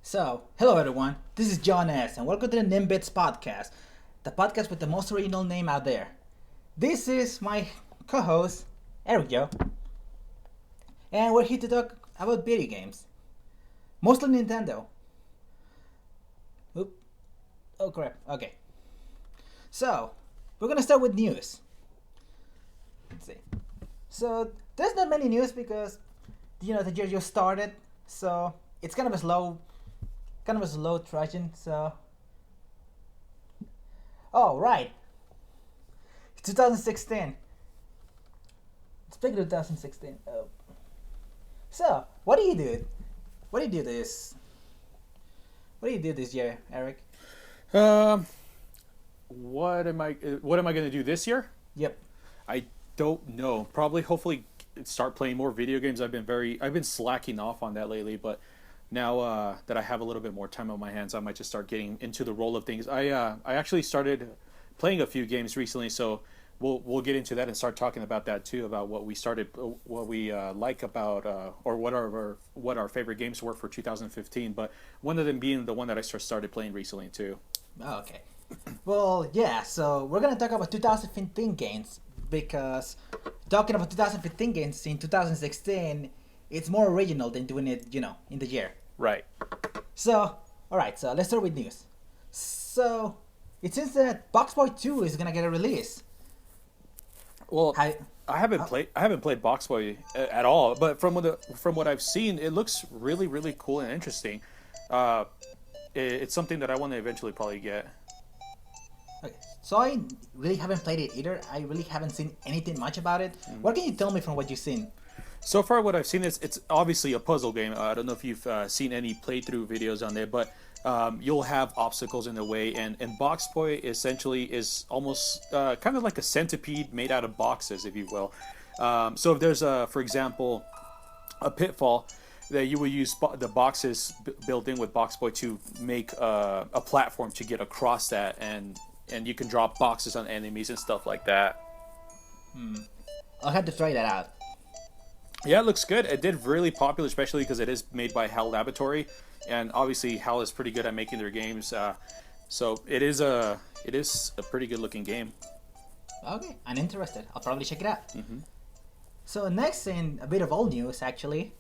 So, hello everyone, this is John S. and welcome to the Ninbits podcast, the podcast with the most original name out there. This is my co-host, Ericyo, and we're here to talk about video games. Mostly Nintendo. Oop. Oh crap, okay. So, we're gonna start with news. Let's see. So, there's not many news because, the year just started, so it's kind of a slow trudging, so... Oh, right. It's 2016. Speaking of 2016. So, what do you do? What do you do this? What do you do this year, Eric? Um, what am I going to do this year? Yep. I don't know. Probably, hopefully, start playing more video games. I've been slacking off on that lately, but now that I have a little bit more time on my hands, I might just start getting into the roll of things. I actually started playing a few games recently, so we'll get into that and start talking about that too, about what we like about or what our favorite games were for 2015. But one of them being the one that I started playing recently too. Oh, okay. Well, yeah, so we're gonna talk about 2015 games because talking about 2015 games in 2016, it's more original than doing it, in the year. Right. So, alright, so let's start with news. So, it seems that Box Boy 2 is gonna get a release. Well, I, I haven't played Box Boy at all, but from what I've seen, it looks really really cool and interesting. It's something that I want to eventually probably get. okay, so I really haven't played it either. I really haven't seen anything much about it. What can you tell me from what you've seen? So far, what I've seen is it's obviously a puzzle game. I don't know if you've seen any playthrough videos on there, but you'll have obstacles in the way, and Box Boy essentially is almost kind of like a centipede made out of boxes, if you will. So if there's, for example, a pitfall, that you will use the boxes built in with Box Boy to make a platform to get across that, and you can drop boxes on enemies and stuff like that. I'll have to try that out. Yeah, it looks good. It did really popular, especially because it is made by HAL Laboratory, and obviously HAL is pretty good at making their games. So it is a pretty good looking game. Okay, I'm interested. I'll probably check it out. So next, in a bit of old news, actually,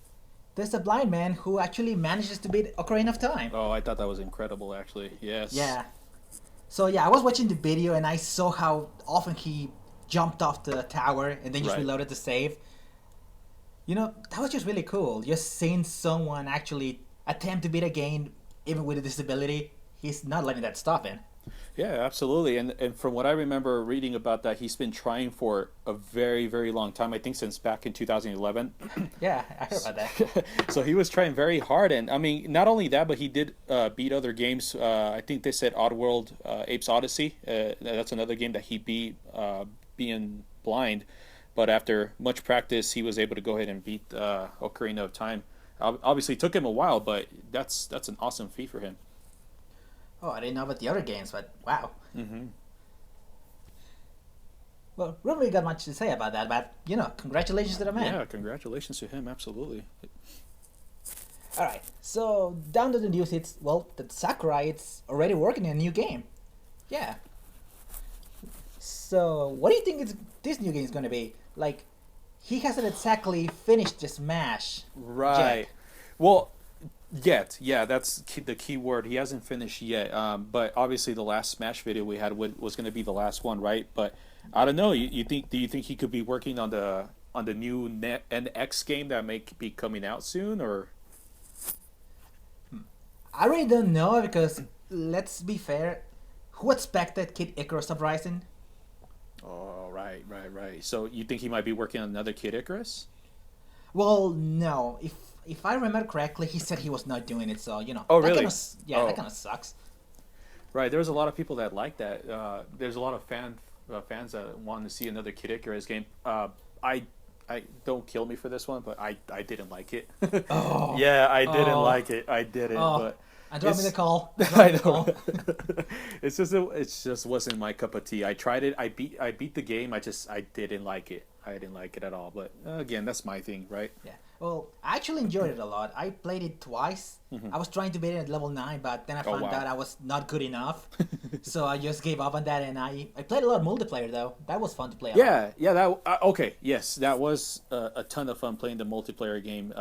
there's a blind man who actually manages to beat Ocarina of Time. Oh, I thought that was incredible, actually. Yes. Yeah. So yeah, I was watching the video and I saw how often he jumped off the tower and then just Right. reloaded the save. That was just really cool. Just seeing someone actually attempt to beat a game even with a disability. He's not letting that stop him. Yeah, absolutely. And from what I remember reading about that, he's been trying for a very, very long time. I think since back in 2011. Yeah, I heard about that. So he was trying very hard, and I mean, not only that, but he did beat other games. I think they said Oddworld, Apes Odyssey. That's another game that he beat, being blind. But after much practice, he was able to go ahead and beat Ocarina of Time. Obviously, it took him a while, but that's an awesome feat for him. Oh, I didn't know about the other games, but wow. Well, we don't really got much to say about that, but, congratulations to the man. Yeah, congratulations to him. Absolutely. Alright, so down to the news, that Sakurai it's already working on a new game. Yeah. So, what do you think this new game is going to be? Like, he hasn't exactly finished the Smash Right. yet. Well, yet. Yeah, that's the key word. He hasn't finished yet. But obviously, the last Smash video we had was going to be the last one, right? But I don't know. Do you think he could be working on the new NX game that may be coming out soon, or? I really don't know because, let's be fair, who expected Kid Icarus Uprising? Oh, right. So you think he might be working on another Kid Icarus? Well, no. If I remember correctly, he said he was not doing it, so, Oh, that really? that kind of sucks. Right. There's a lot of people that like that. There's a lot of fans that want to see another Kid Icarus game. I don't kill me for this one, but I didn't like it. Oh. Yeah, I didn't Oh. like it. I didn't. Oh. But I dropped me the call. I know. It just wasn't my cup of tea. I tried it. I beat the game. I didn't like it. I didn't like it at all. But again, that's my thing, right? Yeah. Well, I actually enjoyed it a lot. I played it twice. I was trying to beat it at level 9, but then I Oh, found wow. out I was not good enough. So I just gave up on that, and I played a lot of multiplayer, though. That was fun to play a lot. Yeah, that okay. Yes, that was a ton of fun playing the multiplayer game.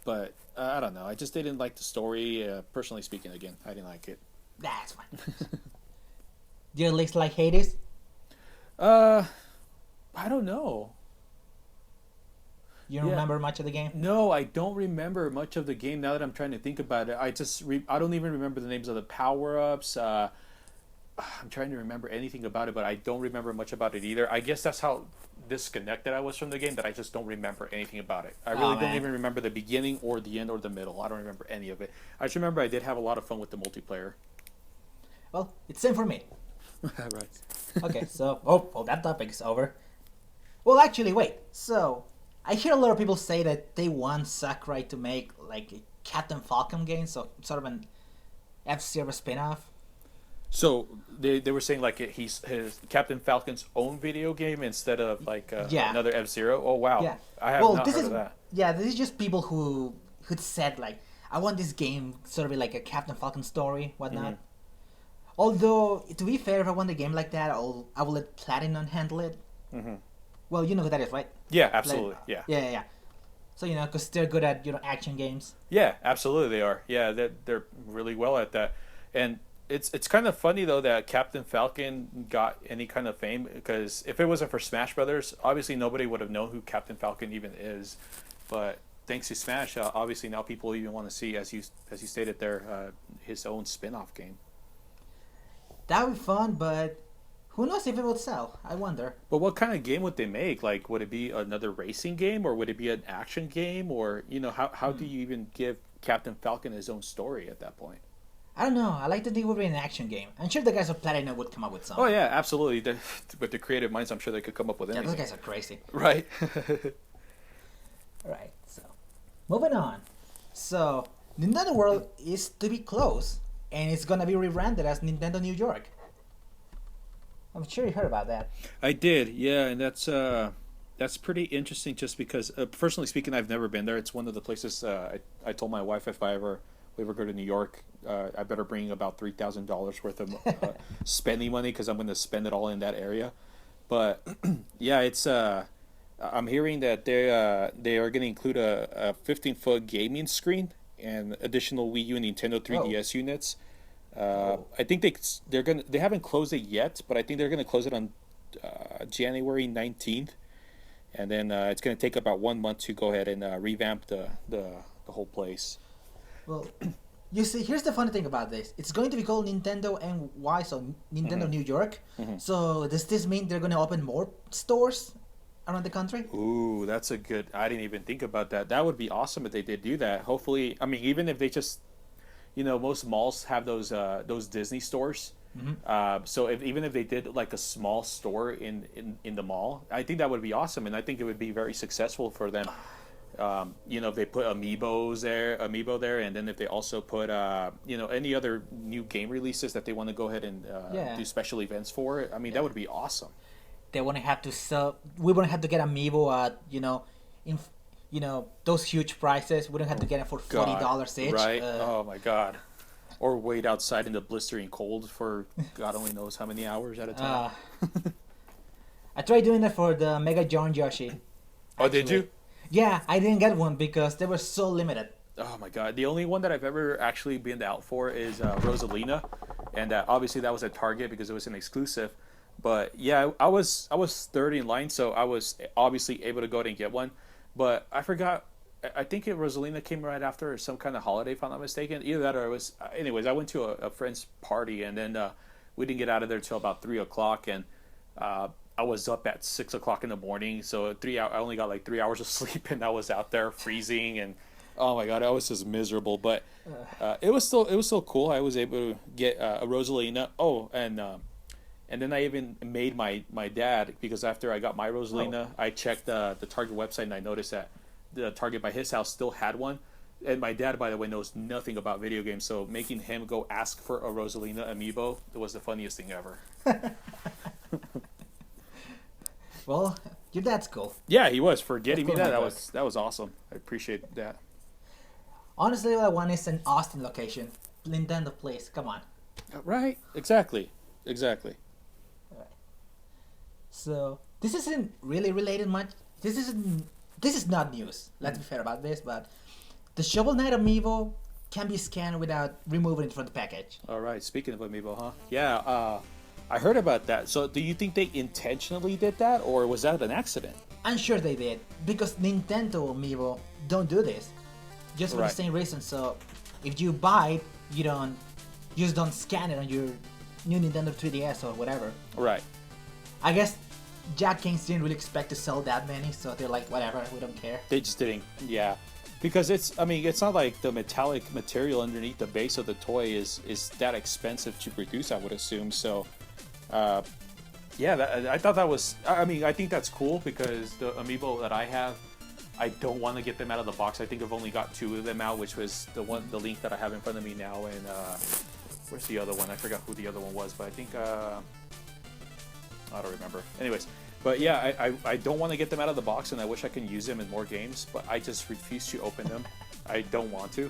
But I don't know. I just didn't like the story. Personally speaking, again, I didn't like it. That's fine. Do you at least like Hades? Uh, I don't know. You don't Yeah. remember much of the game? No, I don't remember much of the game now that I'm trying to think about it. I don't even remember the names of the power ups. I'm trying to remember anything about it, but I don't remember much about it either. I guess that's how disconnected I was from the game that I just don't remember anything about it. I really don't Man. even remember the beginning or the end or the middle. I don't remember any of it. I just remember I did have a lot of fun with the multiplayer. Well, it's same for me. Right. Okay, so oh, that topic is over. Well, actually, wait. So I hear a lot of people say that they want Sakurai to make like a Captain Falcon game, so sort of an F-Zero spin-off. So they were saying like he's his Captain Falcon's own video game instead of like Yeah. another F-Zero. Oh wow, Yeah. I have Well, not this heard is of that. yeah, this is just people who said like, I want this game sort of be like a Captain Falcon story, whatnot. Mm-hmm. Although, to be fair, if I want a game like that, I will let Platinum handle it. Mm-hmm. Well, you know who that is, right? Yeah, absolutely. Like, Yeah. Yeah. So because they're good at action games. Yeah, absolutely they are. Yeah, they're really well at that. And it's kind of funny though that Captain Falcon got any kind of fame because if it wasn't for Smash Brothers, obviously nobody would have known who Captain Falcon even is. But thanks to Smash, obviously now people even want to see, as you stated there, his own spin-off game. That would be fun, but who knows if it would sell? I wonder. But what kind of game would they make? Like, would it be another racing game, or would it be an action game, or how do you even give Captain Falcon his own story at that point? I don't know. I like to think it would be an action game. I'm sure the guys at Platinum would come up with something. Oh yeah, absolutely. With the creative minds, I'm sure they could come up with Yeah, anything. those guys are crazy. Right. Alright, so moving on. So Nintendo World is to be closed, and it's gonna be rebranded as Nintendo New York. I'm sure you heard about that. I did, yeah, and that's pretty interesting. Just because, personally speaking, I've never been there. It's one of the places I told my wife if we ever go to New York, I better bring about $3,000 worth of spending money because I'm going to spend it all in that area. But yeah, it's I'm hearing that they are going to include a 15-foot gaming screen and additional Wii U and Nintendo 3DS units. I think they haven't closed it yet, but I think they're gonna close it on January 19th, and then it's gonna take about 1 month to go ahead and revamp the whole place. Well, you see, here's the funny thing about this. It's going to be called Nintendo NY, so Nintendo New York. So does this mean they're gonna open more stores around the country? Ooh, that's a good. I didn't even think about that. That would be awesome if they did do that. Hopefully, I mean, even if they just, most malls have those Disney stores. So even if they did like a small store in the mall, I think that would be awesome, and I think it would be very successful for them. If they put amiibo there, and then if they also put any other new game releases that they want to go ahead and do special events for, I mean that would be awesome. They wouldn't have to sell. We wouldn't have to get amiibo at those huge prices. We wouldn't have to get it for $40 each. Right? Oh my God. Or wait outside in the blistering cold for God only knows how many hours at a time. I tried doing that for the Mega John Yoshi. Oh, did you? Yeah, I didn't get one because they were so limited. Oh my God. The only one that I've ever actually been out for is Rosalina. And obviously that was at Target because it was an exclusive. But yeah, I was third in line, so I was obviously able to go ahead and get one. But I forgot. I think Rosalina came right after some kind of holiday, if I'm not mistaken. Either that or it was. Anyways, I went to a friend's party, and then we didn't get out of there till about 3:00, and I was up at 6:00 in the morning. So I only got like 3 hours of sleep, and I was out there freezing, and oh my God, I was just miserable. But it was still cool. I was able to get a Rosalina. Oh, and then I even made my dad, because after I got my Rosalina, I checked the Target website and I noticed that the Target by his house still had one. And my dad, by the way, knows nothing about video games, so making him go ask for a Rosalina amiibo was the funniest thing ever. Well, Your dad's cool. Yeah, he was for getting me cool, that. my That was awesome. I appreciate that. Honestly, what I want is an Austin location. Nintendo place. Come on. Right? Exactly. Exactly. So this isn't really related much. This is not news. Let's be fair about this, but the Shovel Knight amiibo can be scanned without removing it from the package. All right. Speaking of amiibo, huh? Yeah. I heard about that. So, do you think they intentionally did that, or was that an accident? I'm sure they did because Nintendo amiibo don't do this, just for the same reason. So if you buy it, you just don't scan it on your new Nintendo 3DS or whatever. Right. I guess Jack Kings didn't really expect to sell that many, so they're like, whatever, we don't care. They just didn't. Yeah. Because it's not like the metallic material underneath the base of the toy is that expensive to produce, I would assume. So, yeah, I thought that was. I mean, I think that's cool because the amiibo that I have, I don't want to get them out of the box. I think I've only got 2 of them out, which was the link that I have in front of me now. And where's the other one? I forgot who the other one was, but I think I don't remember. Anyways. But yeah, I don't want to get them out of the box, and I wish I can use them in more games, but I just refuse to open them. I don't want to.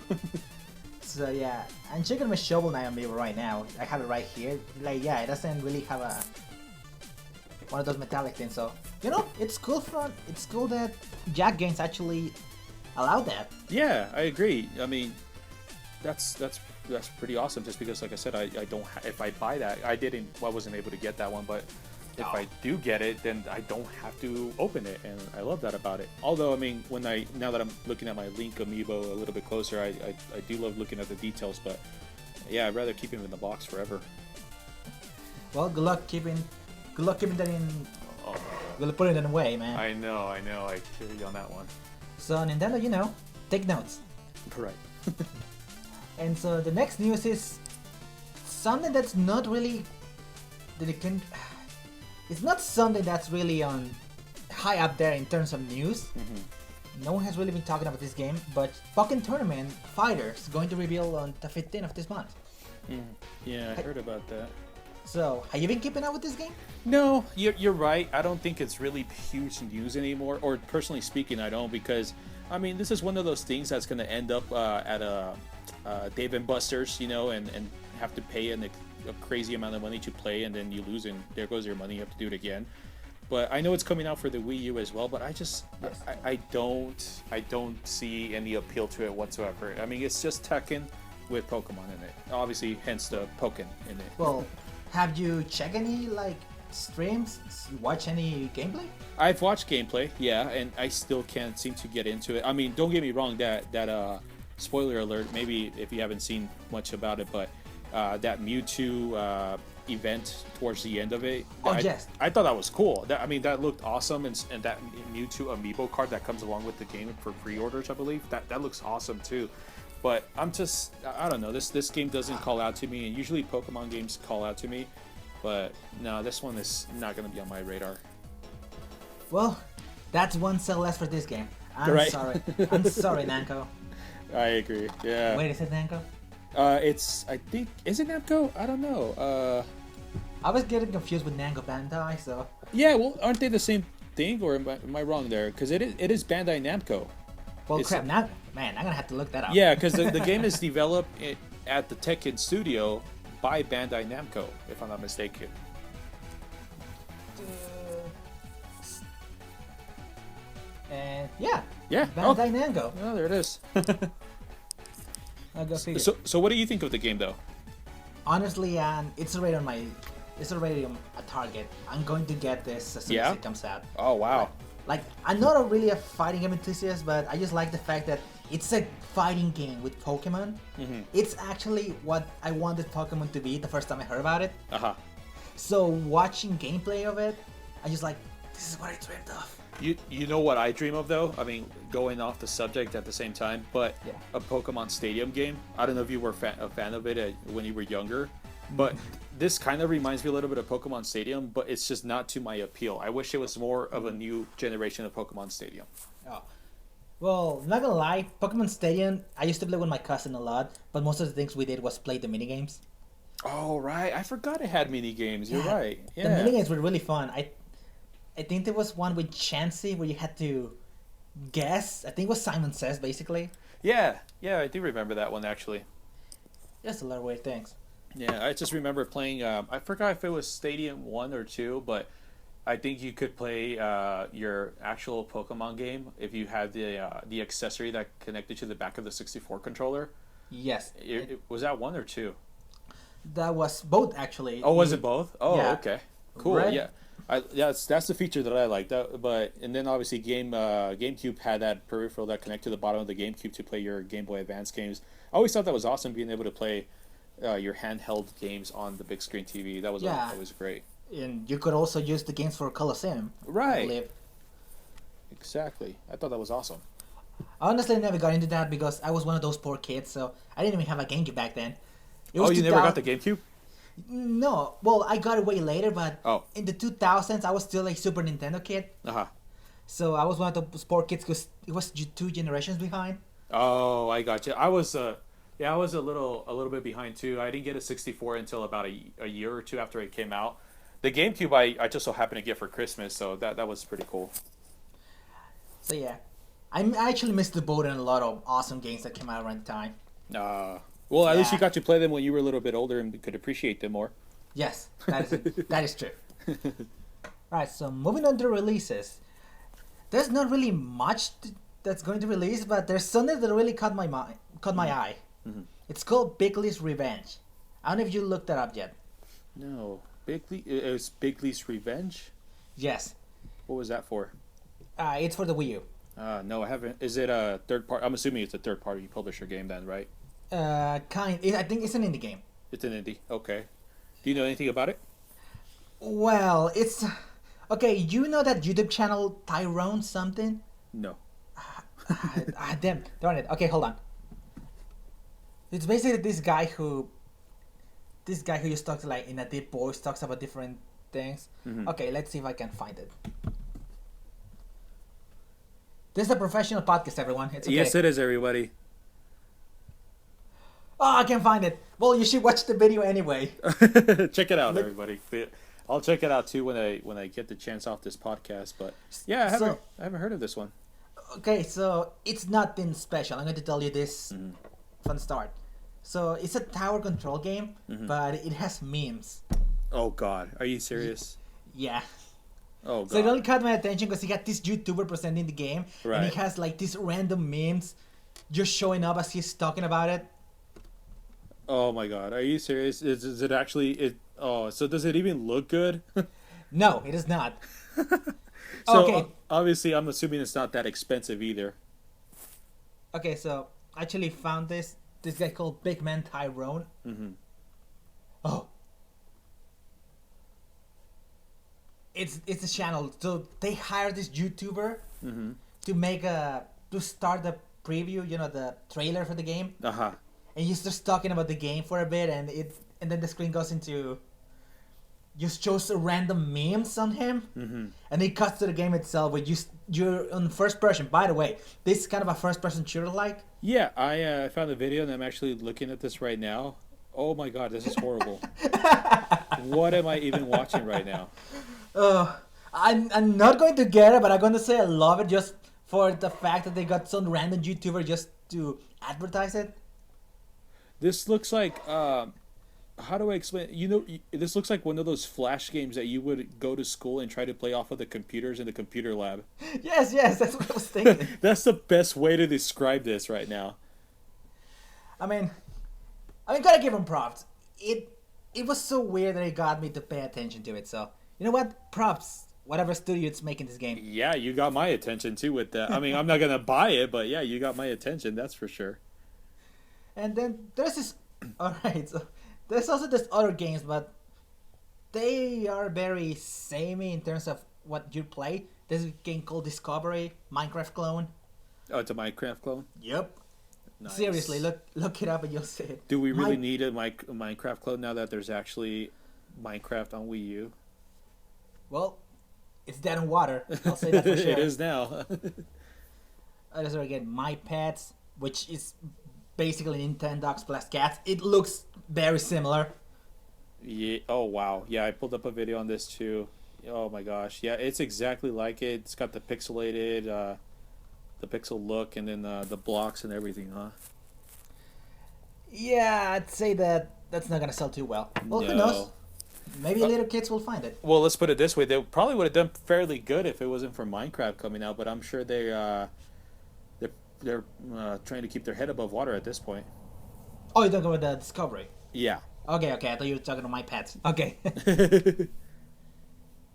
So yeah, I'm checking my Shovel Knight amiibo right now. I have it right here. Like, yeah, it doesn't really have one of those metallic things. So it's cool it's cool that Jack Games actually allowed that. Yeah, I agree. I mean, that's pretty awesome. Just because, like I said, I don't. If I buy that, I wasn't able to get that one, but. If I do get it, then I don't have to open it, and I love that about it. Although, I mean, now that I'm looking at my Link amiibo a little bit closer, I do love looking at the details, but yeah, I'd rather keep him in the box forever. Well, good luck keeping that in. Oh, We'll put it in away, man. I know. I hear you on that one. So Nintendo, take notes. Right. And so the next news is something that's not really that it can. It's not something that's really on high up there in terms of news. Mm-hmm. No one has really been talking about this game, but Pokken Tournament Fighters is going to reveal on the 15th of this month. Yeah, I heard about that. So, have you been keeping up with this game? No, you're right. I don't think it's really huge news anymore, or personally speaking, I don't, because, I mean, this is one of those things that's going to end up at a Dave & Buster's, and have to pay a crazy amount of money to play, and then you lose, and there goes your money. You have to do it again. But I know it's coming out for the Wii U as well. But I don't see any appeal to it whatsoever. I mean, it's just Tekken with Pokemon in it. Obviously, hence the Pokken in it. Well, have you checked any streams? Watch any gameplay? I've watched gameplay, yeah, and I still can't seem to get into it. I mean, don't get me wrong. That spoiler alert. Maybe if you haven't seen much about it, but. That Mewtwo event towards the end of it. Yes. I thought that was cool. That looked awesome, and that Mewtwo amiibo card that comes along with the game for pre-orders, I believe, that looks awesome too. But I don't know. This game doesn't call out to me, and usually Pokemon games call out to me, but no, this one is not going to be on my radar. Well, that's one cell less for this game. I'm sorry, Namco. I agree. Yeah. Wait, is it Namco? I think, is it Namco? I don't know. I was getting confused with Namco Bandai, so. Yeah, well, aren't they the same thing, or am I wrong there? Because it is Bandai Namco. Well, crap, now, man, I'm gonna have to look that up. Yeah, because the game is developed at the Tekken studio by Bandai Namco, if I'm not mistaken. And yeah, Oh. Bandai Namco. Oh, there it is. I'll go figure. So what do you think of the game, though? Honestly, it's already on a target. I'm going to get this as soon as it comes out. Oh wow! Like, I'm not really a fighting game enthusiast, but I just like the fact that it's a fighting game with Pokemon. Mm-hmm. It's actually what I wanted Pokemon to be the first time I heard about it. So watching gameplay of it, I just like, this is what I dreamed of. You know what I dream of, though? I mean, going off the subject at the same time, but a Pokemon Stadium game. I don't know if you were a fan of it when you were younger, but this kind of reminds me a little bit of Pokemon Stadium, but it's just not to my appeal. I wish it was more of a new generation of Pokemon Stadium. Oh. Well, not gonna lie, Pokemon Stadium, I used to play with my cousin a lot, but most of the things we did was play the minigames. Oh, right. I forgot it had minigames. You're right. Yeah. The minigames were really fun. I think there was one with Chansey where you had to guess. I think it was Simon Says, basically. Yeah, yeah, I do remember that one actually. Just a lot of weird things. Yeah, I just remember playing. I forgot if it was Stadium 1 or 2, but I think you could play your actual Pokemon game if you had the accessory that connected to the back of the 64 controller. Yes. Was that 1 or 2? That was both, actually. Oh, was it both? Oh, yeah. okay, cool. Red. Yeah, that's the feature that I like. And then obviously GameCube had that peripheral that connected to the bottom of the GameCube to play your Game Boy Advance games. I always thought that was awesome, being able to play your handheld games on the big screen TV. That was always great. And you could also use the games for Coliseum. Right. I believe. Exactly. I thought that was awesome. I honestly never got into that because I was one of those poor kids, so I didn't even have a GameCube back then. Oh, you never got the GameCube? No. Well, I got it way later, but Oh. in the 2000s, I was still a Super Nintendo kid. Uh-huh. So I was one of those poor kids because it was 2 generations behind. Oh, I got you. I was a little bit behind too. I didn't get a 64 until about a year or two after it came out. The GameCube I just so happened to get for Christmas, so that was pretty cool. So yeah, I actually missed the boat on a lot of awesome games that came out around the time. Well, at least you Yeah. got to play them when you were a little bit older and could appreciate them more. Yes, that is true. Right, so moving on to releases. There's not really much that's going to release, but there's something that really caught my eye. Mm-hmm. It's called Bigley's Revenge. I don't know if you looked that up yet. No, Bigley. It was Bigley's Revenge. Yes, What was that for? it's for the Wii U. No, I haven't. Is it a third part? I'm assuming it's a third party publisher game then, right? I think it's an indie game. It's an indie. Okay. Do you know anything about it? Well, it's okay. You know that YouTube channel Tyrone something? No. Damn, darn it. Okay, hold on. It's basically this guy who just talks like in a deep voice, talks about different things. Mhm. Okay, let's see if I can find it. This is a professional podcast, everyone. It's okay. Yes, it is, everybody. Oh, I can't find it. Well, you should watch the video anyway. Check it out, everybody. I'll check it out too when I get the chance off this podcast. But yeah, I haven't heard of this one. Okay, so it's nothing special. I'm going to tell you this from the start. So it's a tower control game, but it has memes. Oh God, are you serious? Yeah. Oh God. So it only caught my attention because he got this YouTuber presenting the game, and Right. he has like these random memes just showing up as he's talking about it. Oh my God, are you serious? Is it actually it? Oh, so does it even look good? No, it is not. So Okay. obviously, I'm assuming it's not that expensive either. Okay, so I actually found this guy called Big Man Tyrone. Mm-hmm. Oh. It's a channel. So they hired this YouTuber Mm-hmm. to start the preview, the trailer for the game. Uh-huh. And he's just talking about the game for a bit, and then the screen goes into just shows random memes on him, and it cuts to the game itself. Where you're on first person. By the way, this is kind of a first person shooter like. Yeah, I found the video and I'm actually looking at this right now. Oh my God, this is horrible. What am I even watching right now? I'm not going to get it, but I'm going to say I love it just for the fact that they got some random YouTuber just to advertise it. This looks like how do I explain? This looks like one of those Flash games that you would go to school and try to play off of the computers in the computer lab. Yes, that's what I was thinking. That's the best way to describe this right now. I mean, gotta give him props. It was so weird that it got me to pay attention to it. So you know what? Props. Whatever studio it's making this game. Yeah, you got my attention too with that. I mean, I'm not gonna buy it, but yeah, you got my attention. That's for sure. And then there's this. Alright, so there's also this other games, but they are very samey in terms of what you play. There's a game called Discovery, Minecraft clone. Oh, it's a Minecraft clone? Yep. Nice. Seriously, look it up and you'll see it. Do we really need a Minecraft clone now that there's actually Minecraft on Wii U? Well, it's dead in water. I'll say that for sure. It is now. There's again My Pets, which is basically Nintendogs plus cats. It looks very similar. Yeah. Oh wow. Yeah, I pulled up a video on this too. Oh my gosh, yeah, it's exactly like it. It's got the pixelated, the pixel look, and then the blocks and everything, huh? Yeah, I'd say that's not gonna sell too well. Well, who knows? No. Maybe Uh, little kids will find it. well, let's put it this way: they probably would have done fairly good if it wasn't for Minecraft coming out. But I'm sure they're trying to keep their head above water at this point. Oh, you're talking about the Discovery. Yeah. Okay, okay. I thought you were talking about my pets. Okay.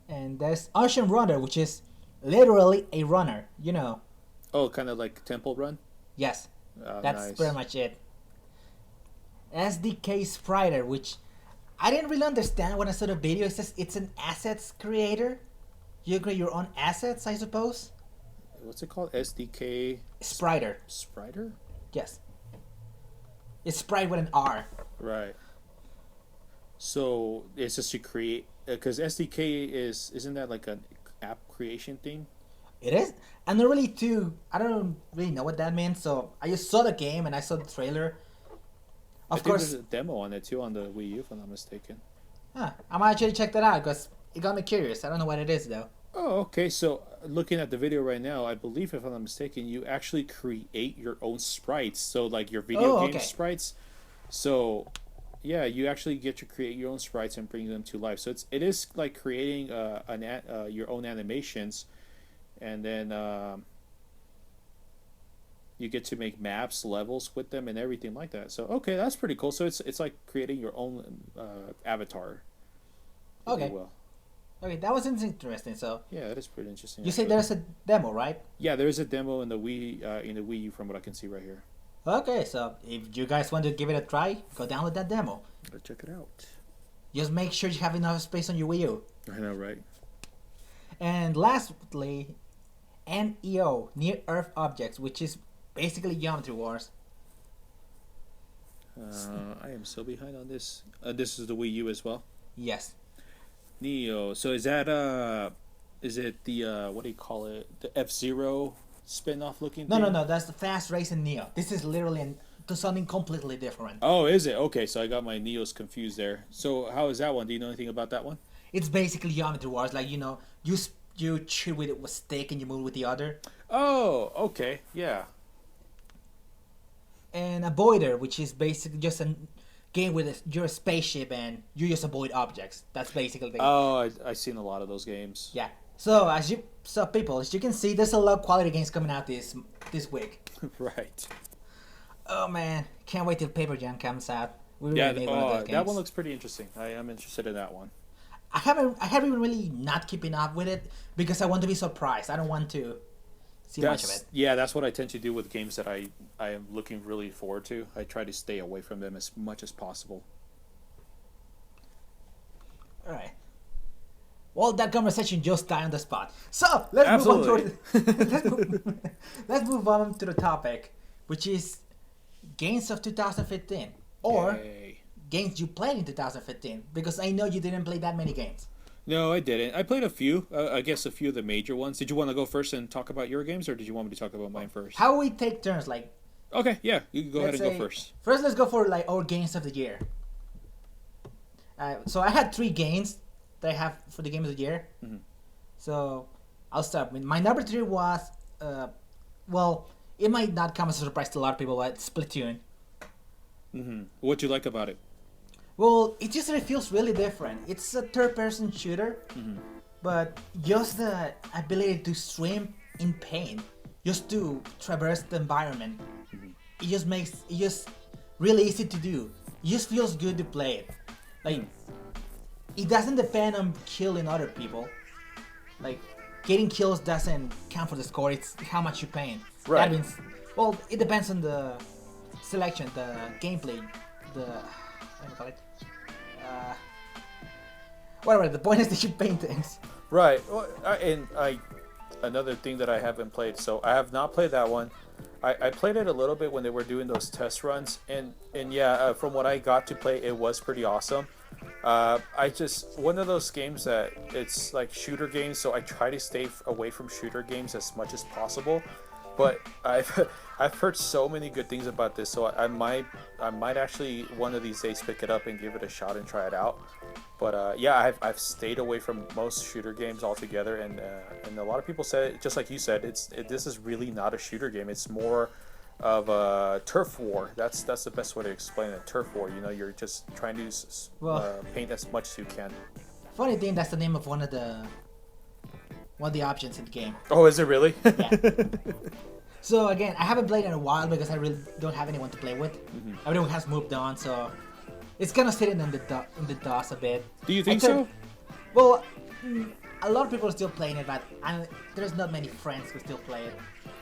And there's Ocean Runner, which is literally a runner. You know. Oh, kind of like Temple Run. Yes, that's Nice. pretty much it. SDK Spriter, which I didn't really understand when I saw the video. It says it's an assets creator. You create your own assets, I suppose. What's it called? SDK Spriter. Spriter? Yes. It's Sprite with an R. Right. So it's just to create because SDK isn't that like an app creation thing? It is. I'm not really too. I don't really know what that means. So I just saw the game and I saw the trailer. I Of think course. there's a demo on it too on the Wii U, if I'm not mistaken. Huh, I might actually check that out because it got me curious. I don't know what it is though. Oh, okay. So looking at the video right now, I believe, if I'm not mistaken, you actually create your own sprites. So like your video Oh, game okay. sprites. So yeah, you actually get to create your own sprites and bring them to life. So it is like creating your own animations, and then you get to make maps, levels with them, and everything like that. So okay, that's pretty cool. So it's like creating your own avatar. If you Okay. will. Okay, that was interesting. So Yeah, that is pretty interesting. you say actually. there's a demo, right? Yeah, there is a demo in the Wii U from what I can see right here. Okay, so if you guys want to give it a try, go download that demo. Let's check it out. Just make sure you have enough space on your Wii U. I know, right? And lastly, NEO, Near Earth Objects, which is basically Geometry Wars. I am so behind on this. This is the Wii U as well. Yes. Neo. So is that is it the what do you call it? The F-Zero spin-off looking No, thing? no, no. That's the Fast Racing Neo. This is literally to something completely different. Oh, is it? Okay, so I got my Neos confused there. So how is that one? Do you know anything about that one? It's basically Geometry Wars. Like you shoot with it with stick and you move with the other. Oh, okay, yeah. And Avoider, which is basically just a game with you're a spaceship and you just avoid objects. That's basically the Oh, I've seen a lot of those games. yeah. So people, as you can see, there's a lot of quality games coming out this week. Right. Oh man, can't wait till Paper Jam comes out. We really Yeah, need one of those games. that one looks pretty interesting. I am interested in that one. I haven't really not keeping up with it because I want to be surprised. I don't want to see much of it. Yeah, that's what I tend to do with games that I am looking really forward to. I try to stay away from them as much as possible. All right. Well, that conversation just died on the spot. So let's Absolutely. move on to let's move on to the topic, which is games of 2015 or Yay. games you played in 2015. Because I know you didn't play that many games. No, I didn't. I played a few. I guess a few of the major ones. Did you want to go first and talk about your games, or did you want me to talk about mine first? How we take turns? Like, Okay, yeah, you can go ahead let's and go say- first. First, let's go for like our games of the year. So I had 3 games that I have for the game of the year. Mhm. So I'll start. My number 3 was, well, it might not come as a surprise to a lot of people, but Splatoon. What'd you like about it? Well, it just feels really different. It's a third-person shooter, but just the ability to swim in paint, just to traverse the environment, it just makes it just really easy to do. It just feels good to play it. Like, it doesn't depend on killing other people. Like, getting kills doesn't count for the score. It's how much you paint. Right. That means, well, it depends on the selection, the gameplay, the what do you call it? Whatever. The point is that you paint things. Right. Well, another thing that I haven't played. So I have not played that one. I played it a little bit when they were doing those test runs, and yeah, from what I got to play, it was pretty awesome. I just one of those games that it's like shooter games, so I try to stay away from shooter games as much as possible. but I've heard so many good things about this, so I might actually one of these days pick it up and give it a shot and try it out. But yeah, I've stayed away from most shooter games altogether, and a lot of people said, just like you said, this is really not a shooter game. It's more of a turf war. That's the best way to explain it. Turf war. You know, you're just trying to paint as much as you can. Funny thing, that's the name of one of the options in the game. Oh, is it really? Yeah. So again, I haven't played in a while because I really don't have anyone to play with. Everyone has moved on, so it's kind of sitting in the dust a bit. Do you think so? Well, a lot of people are still playing it, but there's not many friends who still play it.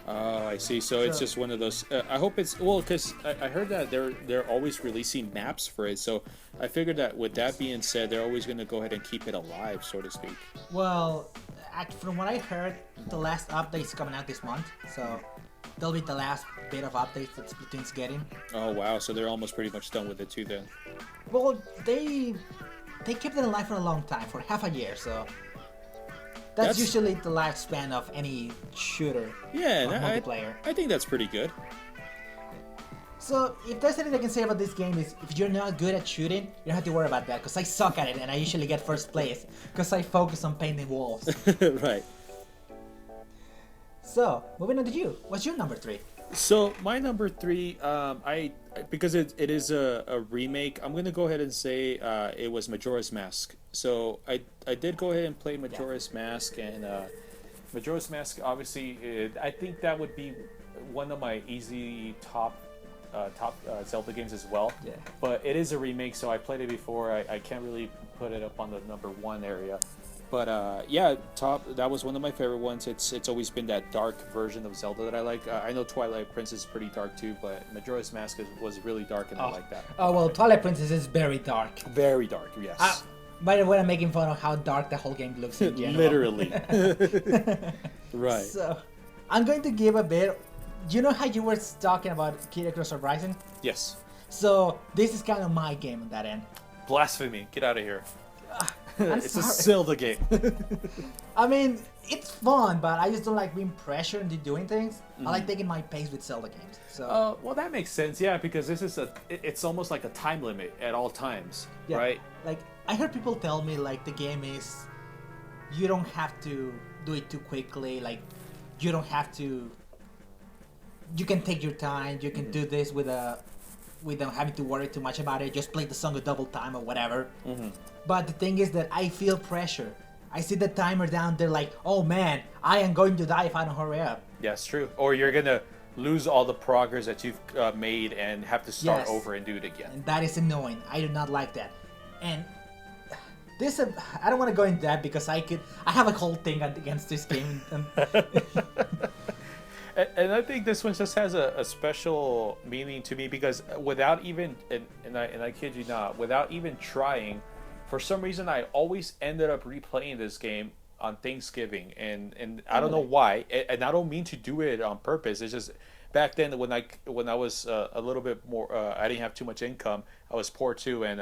Oh, I see. So it's just one of those. I hope it's because I heard that they're always releasing maps for it. So I figured that with that being said, they're always going to go ahead and keep it alive, so to speak. Well, from what I heard, the last update is coming out this month, so that'll be the last bit of updates that Splatoon's getting. Oh wow! So they're almost pretty much done with it too then. Well, they kept it alive for a long time, for half a year, so that's usually the lifespan of any shooter. Yeah, or multiplayer. I think that's pretty good. So if there's anything I can say about this game is, if you're not good at shooting, you don't have to worry about that, because I suck at it and I usually get first place because I focus on painting walls. Right. So moving on to you, what's your number 3? So my number 3, because it is a remake, I'm gonna go ahead and say it was Majora's Mask. So I did go ahead and play Majora's Mask, and Majora's Mask, obviously, I think that would be one of my easy top Zelda games as well. Yeah. But it is a remake, so I played it before. I can't really put it up on the number 1 area. But yeah, that was one of my favorite ones. It's always been that dark version of Zelda that I like. I know Twilight Princess is pretty dark too, but Majora's Mask was really dark, and I like that. Oh well, Twilight Princess is very dark. Very dark, yes. By the way, I'm making fun of how dark the whole game looks in general. Literally. Right. So, I'm going to give a bit. You know how you were talking about Kid Icarus Uprising? Yes. So this is kind of my game on that end. Blasphemy! Get out of here. It's sorry. a Zelda game. I mean, it's fun, but I just don't like being pressured into doing things. I like taking my pace with Zelda games. So. Well, that makes sense, yeah, because this is it's almost like a time limit at all times, Yeah, right? Like, I heard people tell me, like, the game is, you don't have to do it too quickly, like, you don't have to, you can take your time, you can do this without having to worry too much about it, just play the song a double time or whatever. But the thing is that I feel pressure. I see the timer down there like, oh man, I am going to die if I don't hurry up. Yeah, it's true. Or you're gonna lose all the progress that you've made and have to start over and do it again. And that is annoying. I do not like that. And this, I don't want to go into that because I have a whole thing against this game. And I think this one just has a special meaning to me because without even, and I kid you not, without even trying, for some reason I always ended up replaying this game on Thanksgiving, and I don't know why, and I don't mean to do it on purpose. It's just back then when I was a little bit more, I didn't have too much income. I was poor too, and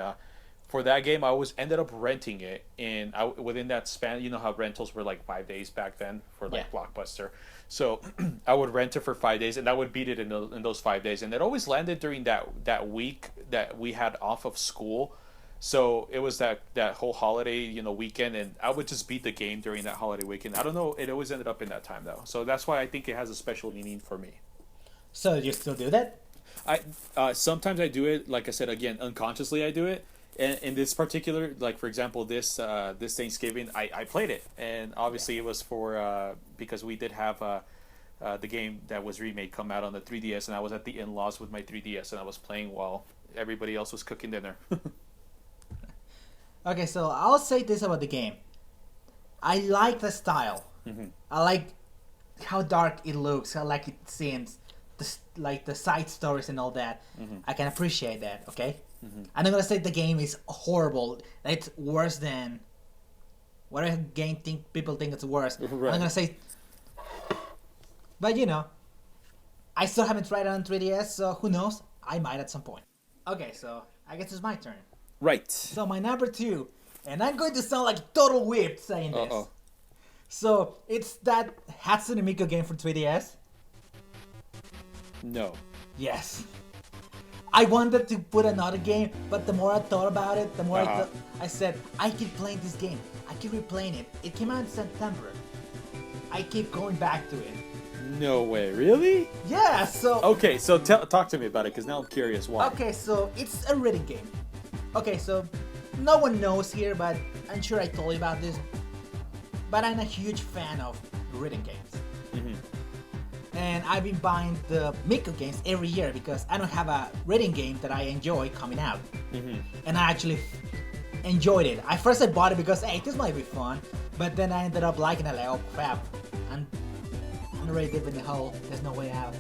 for that game I always ended up renting it, and within that span, you know how rentals were like 5 days back then for like Blockbuster. So I would rent it for 5 days, and I would beat it in those 5 days, and it always landed during that week that we had off of school. So it was that whole holiday, weekend, and I would just beat the game during that holiday weekend. I don't know, it always ended up in that time though. So that's why I think it has a special meaning for me. So you still do that? I sometimes I do it, like I said, again, unconsciously I do it. And in this particular, like for example, this Thanksgiving, I played it, and obviously it was for because we did have the game that was remade come out on the 3DS, and I was at the in-laws with my 3DS, and I was playing while everybody else was cooking dinner. Okay, so I'll say this about the game. I like the style. I like how dark it looks. I like it seems, like the side stories and all that. I can appreciate that. Okay. I'm not gonna say the game is horrible. It's worse than whatever game people think it's worse. Right. I'm not gonna say, but I still haven't tried it on 3DS, so who knows? I might at some point. Okay, so I guess it's my turn. Right. So my number 2, and I'm going to sound like a total whip saying this. So it's that Hatsune Miku game for 3DS. No. Yes. I wanted to put another game, but the more I thought about it, the more I said, I keep playing this game. I keep replaying it. It came out in September. I keep going back to it. No way. Really? Yeah, so... Okay, so talk to me about it, because now I'm curious why. Okay, so it's a rhythm game. Okay, so no one knows here, but I'm sure I told you about this. But I'm a huge fan of rhythm games. And I've been buying the Miko games every year because I don't have a rhythm game that I enjoy coming out. And I actually enjoyed it. I first bought it because, hey, this might be fun. But then I ended up liking it, like, oh crap. I'm already deep in the hole. There's no way out.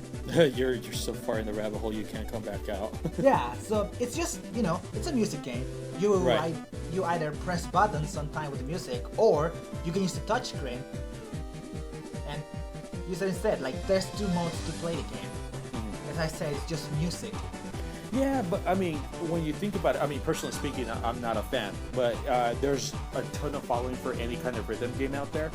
You're so far in the rabbit hole you can't come back out. Yeah, so it's just, it's a music game. You either press buttons sometime with the music, or you can use the touch screen and use it instead. Like, there's 2 modes to play the game. As I said, it's just music. Yeah, but I mean, when you think about it, I mean, personally speaking, I'm not a fan, but there's a ton of following for any kind of rhythm game out there.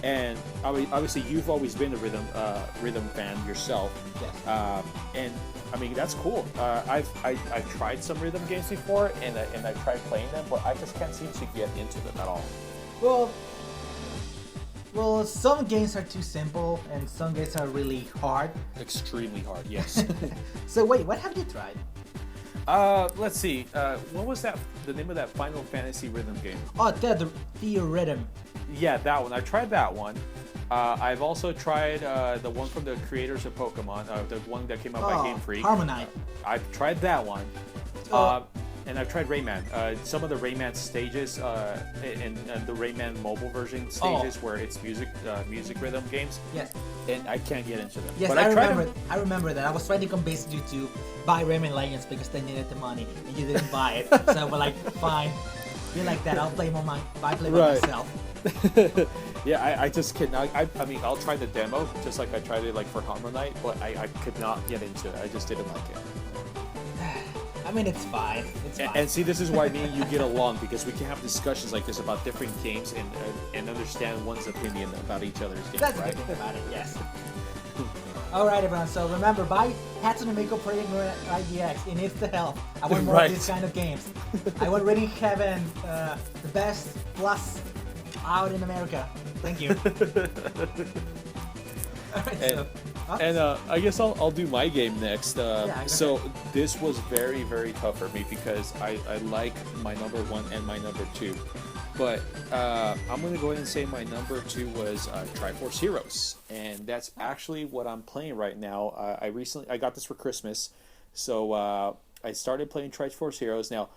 And obviously, you've always been a rhythm fan yourself. Yes. And I mean, that's cool. I've tried some rhythm games before, and I've tried playing them, but I just can't seem to get into them at all. Well, some games are too simple, and some games are really hard. Extremely hard, yes. So wait, what have you tried? Let's see. What was the name of that Final Fantasy rhythm game? Oh, the rhythm. Yeah, that one. I tried that one. I've also tried the one from the creators of Pokemon, the one that came out by Game Freak. Harmonite. I've tried that one. And I've tried Rayman. Some of the Rayman stages and the Rayman mobile version stages where it's music rhythm games. Yes. And I can't get into them. Yes, but I remember that. I was trying to convince you to buy Rayman Legends because they needed the money, and you didn't buy it. So we're like, fine. You're like that. I'll play by myself. Yeah, I just cannot. I mean, I'll try the demo just like I tried it like for Harmonite, but I could not get into it. I just didn't like it. I mean, it's fine. It's fine. And see, this is why me and you get along, because we can have discussions like this about different games and understand one's opinion about each other's games. That's right? a good thing about it, yes. Alright, everyone, so remember, buy Hatsune Miku Pretty IDX. It needs the help. I want more of these kind of games. I want Reading Heaven, the best plus out in America. Thank you. Alright, I guess I'll do my game next. So this was very, very tough for me because I like my number 1 and my number 2. But I'm going to go ahead and say my number 2 was Triforce Heroes. And that's actually what I'm playing right now. I got this for Christmas. So I started playing Triforce Heroes. Now,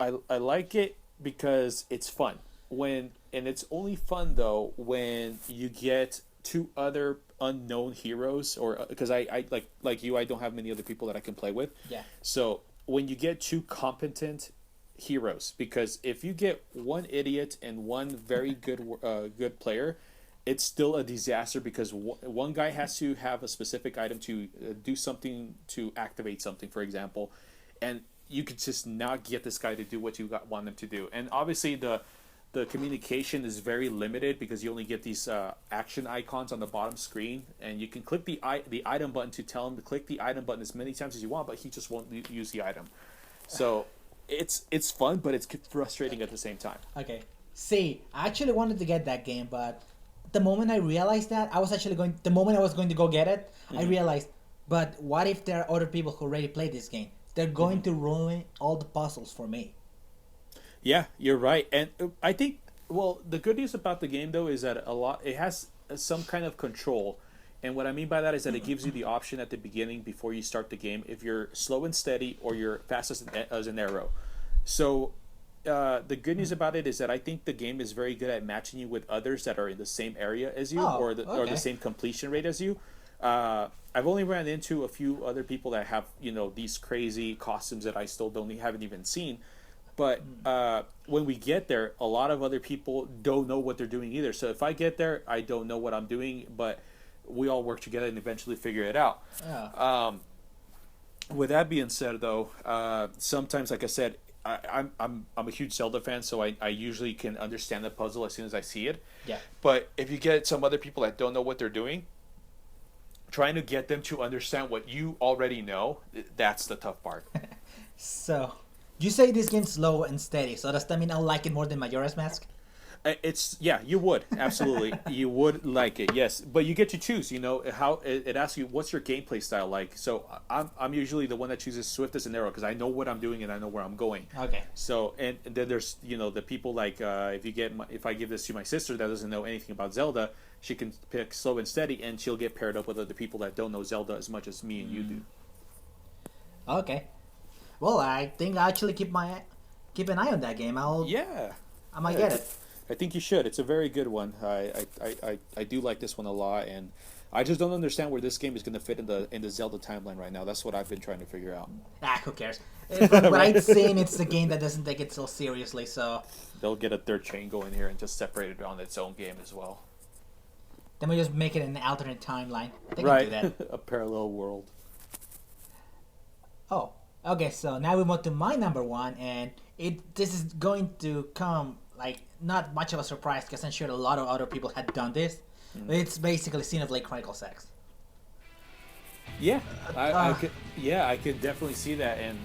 I like it because it's fun. And it's only fun, though, when you get 2 other unknown heroes, or because I like you, I don't have many other people that I can play with. Yeah. So when you get 2 competent heroes, because if you get one idiot and one very good player, it's still a disaster because one guy has to have a specific item to do something, to activate something, for example, and you could just not get this guy to do what you want him to do. And obviously the communication is very limited because you only get these action icons on the bottom screen, and you can click the item button to tell him to click the item button as many times as you want, but he just won't use the item. So it's fun, but it's frustrating at the same time. Okay. See, I actually wanted to get that game, but the moment I realized that, the moment I was going to go get it, I realized, but what if there are other people who already played this game? They're going to ruin all the puzzles for me. Yeah, you're right. And I think, well, the good news about the game, though, is that it has some kind of control. And what I mean by that is that it gives you the option at the beginning before you start the game if you're slow and steady or you're fast as an arrow. So the good news about it is that I think the game is very good at matching you with others that are in the same area as you or the same completion rate as you. I've only ran into a few other people that have, these crazy costumes that I still haven't even seen. But when we get there, a lot of other people don't know what they're doing either. So if I get there, I don't know what I'm doing, but we all work together and eventually figure it out. Yeah. With that being said, though, sometimes, like I said, I'm a huge Zelda fan, so I usually can understand the puzzle as soon as I see it. Yeah. But if you get some other people that don't know what they're doing, trying to get them to understand what you already know, that's the tough part. So, you say this game's slow and steady, so does that mean I'll like it more than Majora's Mask? It's yeah, you would absolutely, you would like it, yes. But you get to choose. You know how it asks you what's your gameplay style like. So I'm usually the one that chooses swiftest and arrow because I know what I'm doing and I know where I'm going. Okay. So and then there's the people like if I give this to my sister that doesn't know anything about Zelda, she can pick slow and steady and she'll get paired up with other people that don't know Zelda as much as me and you do. Okay. Well, I think I actually keep an eye on that game. Yeah. I might get it. I think you should. It's a very good one. I do like this one a lot, and I just don't understand where this game is going to fit in the Zelda timeline right now. That's what I've been trying to figure out. Who cares? From what I've seen, it's a game that doesn't take it so seriously. So they'll get a third chain going here and just separate it on its own game as well. Then we just make it an alternate timeline. They right, can do that. A parallel world. Oh, okay. So now we move to my number one, and this is going to come like not much of a surprise because I'm sure a lot of other people had done this. It's basically Xenoblade Chronicles X. Yeah, I could definitely see that, and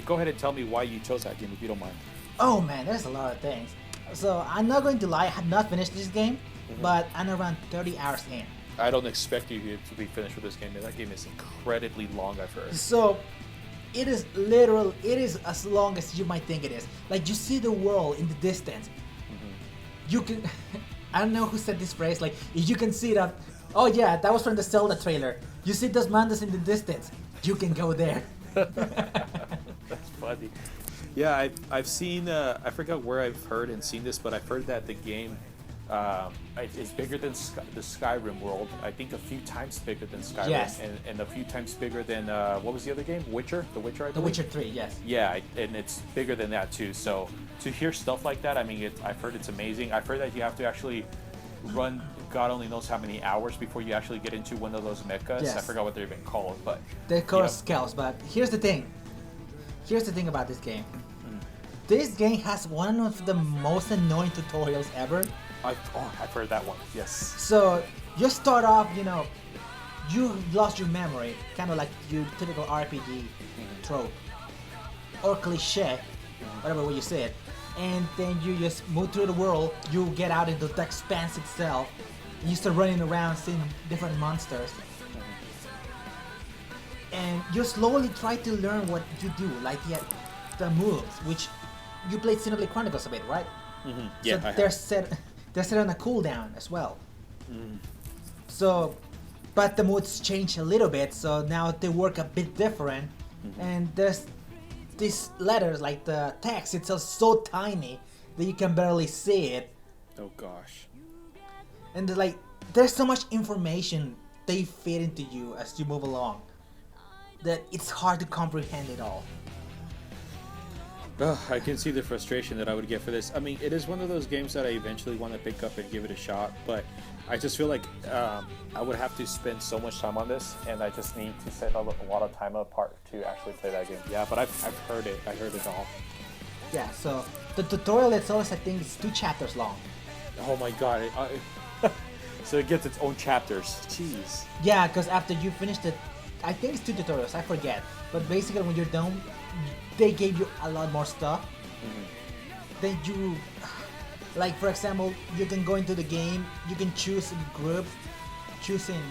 go ahead and tell me why you chose that game if you don't mind. Oh man, there's a lot of things. So I'm not going to lie, I have not finished this game, but I'm around 30 hours in. I don't expect you to be finished with this game. That game is incredibly long, I've heard. So it is as long as you might think it is. Like, you see the world in the distance. You can, I don't know who said this phrase, like, if you can see that, oh yeah, that was from the Zelda trailer. You see those mountains in the distance, you can go there. That's funny. Yeah, I've seen, I forgot where I've heard and seen this, but I've heard that the game is bigger than the Skyrim world. I think a few times bigger than Skyrim, yes. and a few times bigger than what was the other game? Witcher, The Witcher. I believe? The Witcher 3, yes. Yeah, and it's bigger than that too. So to hear stuff like that, I mean, I've heard it's amazing. I've heard that you have to actually run God only knows how many hours before you actually get into one of those mechas. Yes. I forgot what they're even called, but they're called scales. But here's the thing. Here's the thing about this game. This game has one of the most annoying tutorials ever. I've heard that one, yes. So, you start off, you lost your memory, kind of like your typical RPG trope. Or cliche, whatever way you say it. And then you just move through the world, you get out into the expanse itself, and you start running around seeing different monsters. And you slowly try to learn what you do, like the moves, which you played Xenoblade Chronicles a bit, right? Yeah, so they're set on a cooldown as well. So, but the moves change a little bit, so now they work a bit different. And there's these letters, like the text itself, so tiny that you can barely see it. Oh gosh. And there's so much information they feed into you as you move along that it's hard to comprehend it all. I can see the frustration that I would get for this. I mean, it is one of those games that I eventually want to pick up and give it a shot, but I just feel like I would have to spend so much time on this, and I just need to set a lot of time apart to actually play that game. Yeah, but I've heard it. I heard it all. Yeah, so the tutorial itself, I think, is 2 chapters long. Oh my god. So it gets its own chapters. Jeez. Yeah, because after you finish I think it's 2 tutorials, I forget. But basically when you're done, they gave you a lot more stuff. Then you, like for example, you can go into the game, you can choose a group, choosing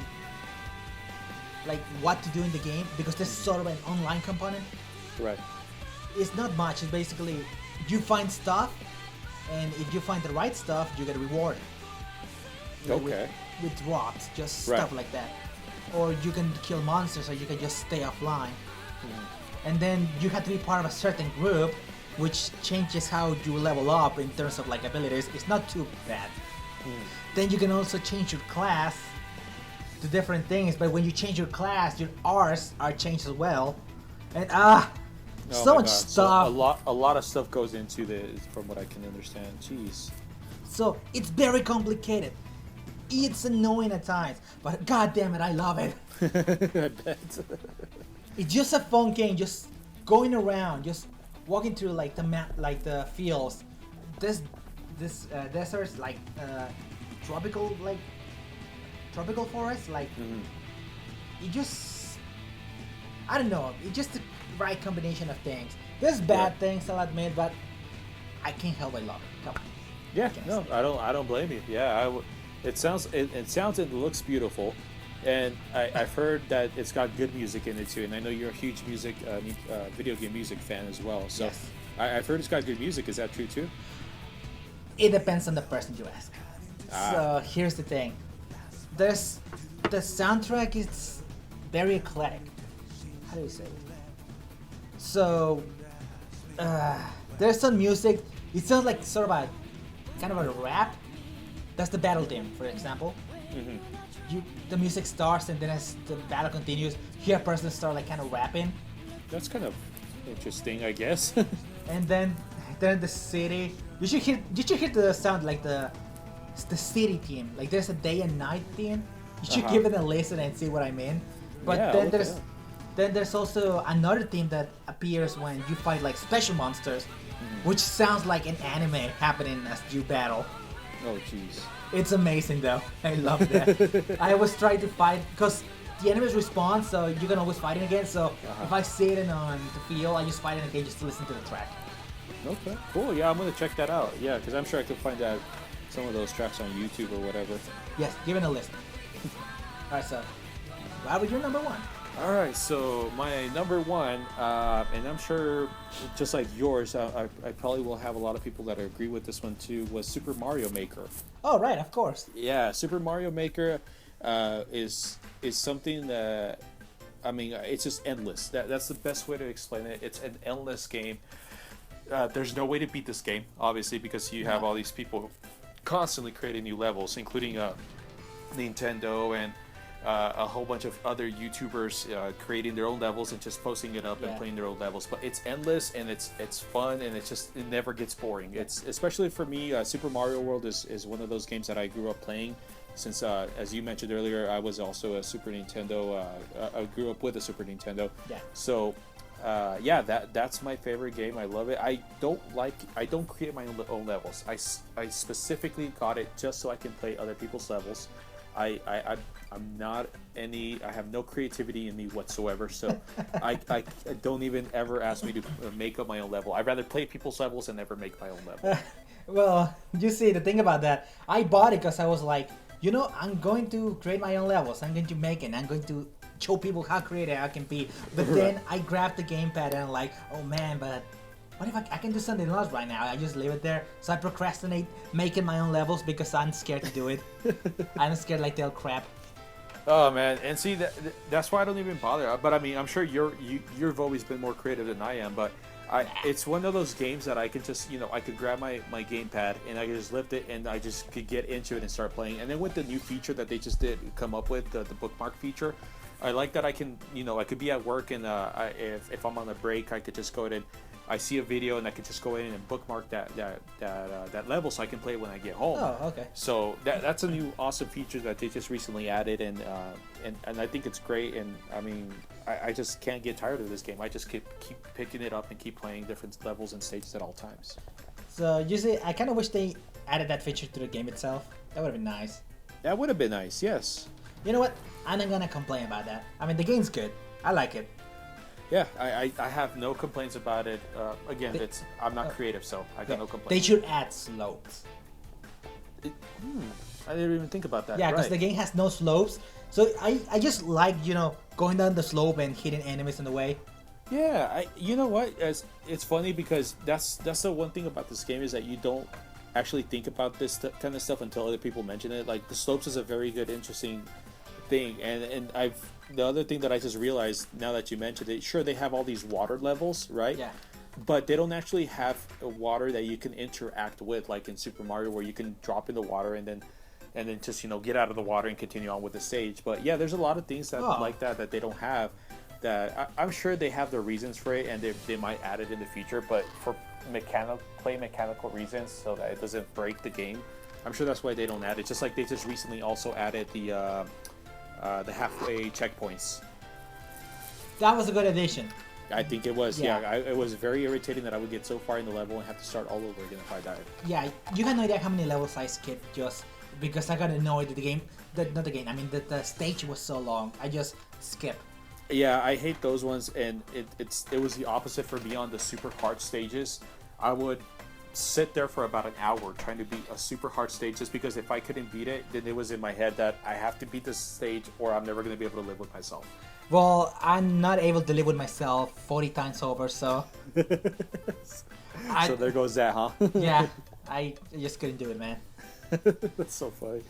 like what to do in the game, because there's sort of an online component. Right. It's not much, it's basically you find stuff, and if you find the right stuff, you get rewarded. Okay. With rocks, just stuff like that. Or you can kill monsters, or you can just stay offline. And then you have to be part of a certain group, which changes how you level up in terms of like abilities. It's not too bad. Then you can also change your class to different things, but when you change your class, your R's are changed as well. And so much stuff. So a lot of stuff goes into this, from what I can understand. Jeez. So it's very complicated. It's annoying at times, but god damn it, I love it. I bet. It's just a fun game, just going around, just walking through like the map, like the fields. This desert's like tropical tropical forest. Like it just, I don't know, it's just the right combination of things. There's bad things, I'll admit, but I can't help but love it. Come on. Yeah, no, I don't blame you. Yeah, it sounds and looks beautiful, and I've heard that it's got good music in it too. And I know you're a huge video game music fan as well. So Yes. I've heard it's got good music. Is that true too? It depends on the person you ask. So here's the thing. The soundtrack is very eclectic. How do you say it? So there's some music. It sounds like sort of a kind of a rap. That's the battle theme, for example. The music starts and then as the battle continues, you hear a person start like kind of rapping, That's kind of interesting, I guess. and then the city. You should hear the sound like the city theme. Like there's a day and night theme. You should give it a listen and see what I mean. But Yeah, then look it up. there's also another theme that appears when you fight like special monsters, which sounds like an anime happening as you battle. Oh, jeez. It's amazing though. I love that. I always try to fight because the enemies respawn, so you can always fight it again. So if I see it on the field, I just fight it again just to listen to the track. Okay, cool. Yeah, I'm gonna check that out. Yeah, because I'm sure I could find some of those tracks on YouTube or whatever. Yes, give it a listen. Alright, so what was your number one? All right, so my number one, and I'm sure just like yours, I probably will have a lot of people that agree with this one too, was Super Mario Maker. Oh, right, of course. Yeah, Super Mario Maker is something that, I mean, it's just endless. That's the best way to explain it. It's an endless game. There's no way to beat this game, obviously, because you have all these people constantly creating new levels, including Nintendo and a whole bunch of other YouTubers creating their own levels and just posting it up and playing their own levels. But it's endless and it's fun and it never gets boring. It's especially for me, Super Mario World is one of those games that I grew up playing. Since, as you mentioned earlier, I was also a Super Nintendo. I grew up with a Super Nintendo. Yeah. So, that's my favorite game. I love it. I don't create my own levels. I specifically got it just so I can play other people's levels. I'm not I have no creativity in me whatsoever, so I don't even ever ask me to make up my own level. I'd rather play people's levels and never make my own level. Well, you see, the thing about that, I bought it because I was like, I'm going to create my own levels. I'm going to make it. I'm going to show people how creative I can be. But then I grabbed the gamepad and I'm like, oh man, but what if I can do something else right now? I just leave it there. So I procrastinate making my own levels because I'm scared to do it. I'm scared like they'll crap. Oh man, and see that's why I don't even bother. But I mean, I'm sure you've always been more creative than I am. But it's one of those games that I can just I could grab my gamepad and I could just lift it and I just could get into it and start playing. And then with the new feature that they just did come up with, the bookmark feature, I like that I can I could be at work and if I'm on a break, I could just go ahead and I see a video and I can just go in and bookmark that level so I can play it when I get home. Oh, okay. So that's a new awesome feature that they just recently added, and I think it's great. And I mean, I just can't get tired of this game. I just keep picking it up and keep playing different levels and stages at all times. So you see, I kind of wish they added that feature to the game itself. That would have been nice. That would have been nice, yes. You know what? I'm not gonna complain about that. I mean, the game's good. I like it. Yeah, I have no complaints about it. Again, I'm not creative, so I got no complaints. They should add slopes. I didn't even think about that. Yeah, because right. the game has no slopes. So I just like, going down the slope and hitting enemies in the way. Yeah, you know what? It's funny because that's the one thing about this game is that you don't actually think about this kind of stuff until other people mention it. Like the slopes is a very good, interesting thing, and the other thing that I just realized now that you mentioned it, sure they have all these water levels, right? Yeah. But they don't actually have a water that you can interact with, like in Super Mario, where you can drop in the water and then just get out of the water and continue on with the stage. But yeah, there's a lot of things like that they don't have. That I'm sure they have their reasons for it, and they might add it in the future. But for mechanical reasons, so that it doesn't break the game, I'm sure that's why they don't add it. Just like they just recently also added the halfway checkpoints. That was a good addition. I think it was. Yeah. It was very irritating that I would get so far in the level and have to start all over again if I died. Yeah, you have no idea how many levels I skipped just because I got annoyed that the game, not the game. I mean, the stage was so long. I just skip. Yeah, I hate those ones, and it was the opposite for me on the super hard stages. I would sit there for about an hour trying to beat a super hard stage just because if I couldn't beat it, then it was in my head that I have to beat this stage or I'm never going to be able to live with myself. Well, I'm not able to live with myself 40 times over, so. So there goes that, huh? Yeah, I just couldn't do it, man. That's so funny.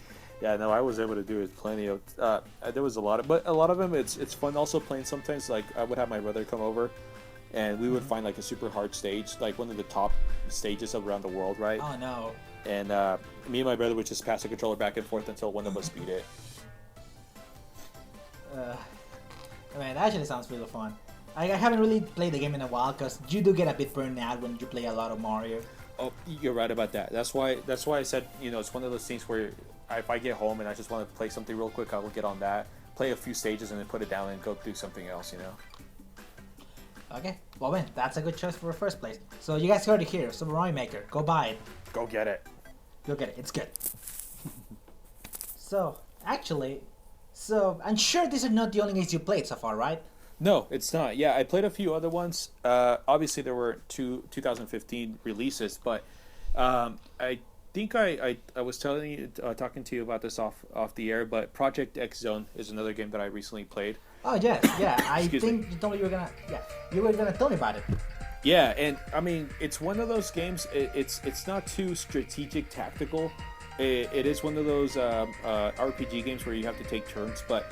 Yeah, no, I was able to do it plenty of. There was a lot of them. It's fun also playing sometimes. Like I would have my brother come over, and we would find like a super hard stage, like one of the top stages around the world, right? Oh no. And me and my brother would just pass the controller back and forth until one of us beat it. Man, that actually sounds really fun. I haven't really played the game in a while because you do get a bit burned out when you play a lot of Mario. Oh, you're right about that. That's why I said, it's one of those things where if I get home and I just want to play something real quick, I will get on that, play a few stages, and then put it down and go do something else, Okay, well man, that's a good choice for first place. So you guys heard it here, Super Mario Maker. Go buy it. Go get it. Go get it. It's good. So I'm sure these are not the only games you played so far, right? No, it's not. Yeah, I played a few other ones. Obviously, there were two 2015 releases, but I think I was talking to you about this off the air, but Project X Zone is another game that I recently played. Oh yes, yeah. I think you told me you were gonna tell me about it. Yeah, and I mean it's one of those games. It's not too strategic tactical. It is one of those RPG games where you have to take turns, but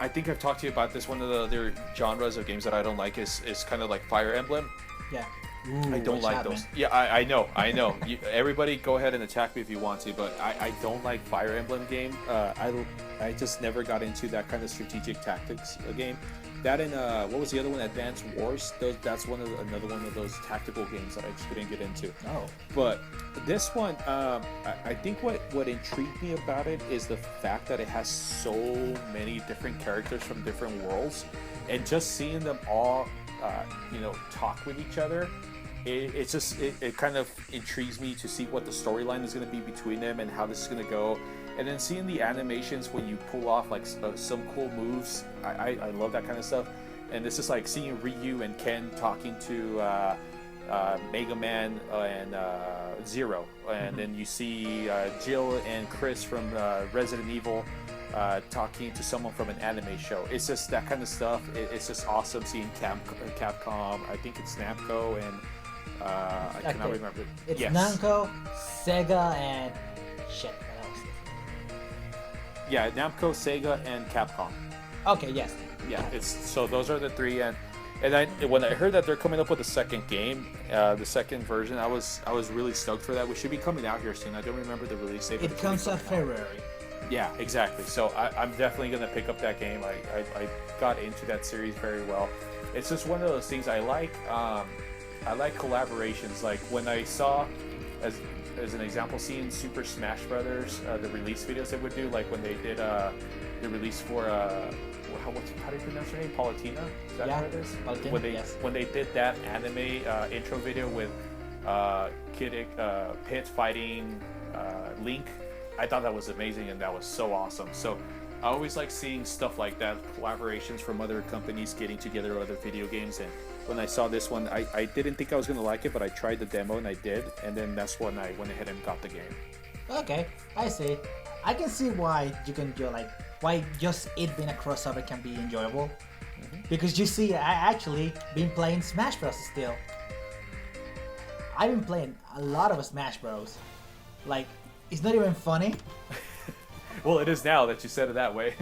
I think I've talked to you about this. One of the other genres of games that I don't like is kind of like Fire Emblem. Yeah. Ooh, I don't like those. Man. Yeah, I know. Everybody go ahead and attack me if you want to, but I don't like Fire Emblem game. I just never got into that kind of strategic tactics game. That and what was the other one? Advanced Wars. That's another one of those tactical games that I just couldn't get into. Oh. But this one, I think what intrigued me about it is the fact that it has so many different characters from different worlds, and just seeing them all, talk with each other. It kind of intrigues me to see what the storyline is going to be between them and how this is going to go. And then seeing the animations when you pull off like some cool moves, I love that kind of stuff. And this is like seeing Ryu and Ken talking to Mega Man and Zero, and then you see Jill and Chris from Resident Evil talking to someone from an anime show. It's just that kind of stuff. It's just awesome seeing Capcom. I think it's Namco and I cannot remember. It's Namco, Sega, and shit. Yeah, Namco, Sega, and Capcom. Okay, yes. Yeah, so those are the three, and when I heard that they're coming up with a second game, the second version, I was really stoked for that. We should be coming out here soon. I don't remember the release date. It comes out February. Yeah, exactly. So I'm definitely gonna pick up that game. I got into that series very well. It's just one of those things I like. I like collaborations. Like when I saw, as an example, seeing Super Smash Brothers, the release videos they would do, like when they did the release for how do you pronounce her name? Palutena? Is that what it is? Palutena, when they did that anime intro video with Pit fighting Link, I thought that was amazing and that was so awesome. So I always like seeing stuff like that, collaborations from other companies getting together other video games. And when I saw this one, I didn't think I was going to like it, but I tried the demo and I did. And then that's when I went ahead and got the game. Okay, I see. I can see why you can enjoy, like, why just it being a crossover can be enjoyable. Mm-hmm. Because you see, I actually been playing Smash Bros. Still. I've been playing a lot of Smash Bros. Like, it's not even funny. Well, it is now that you said it that way.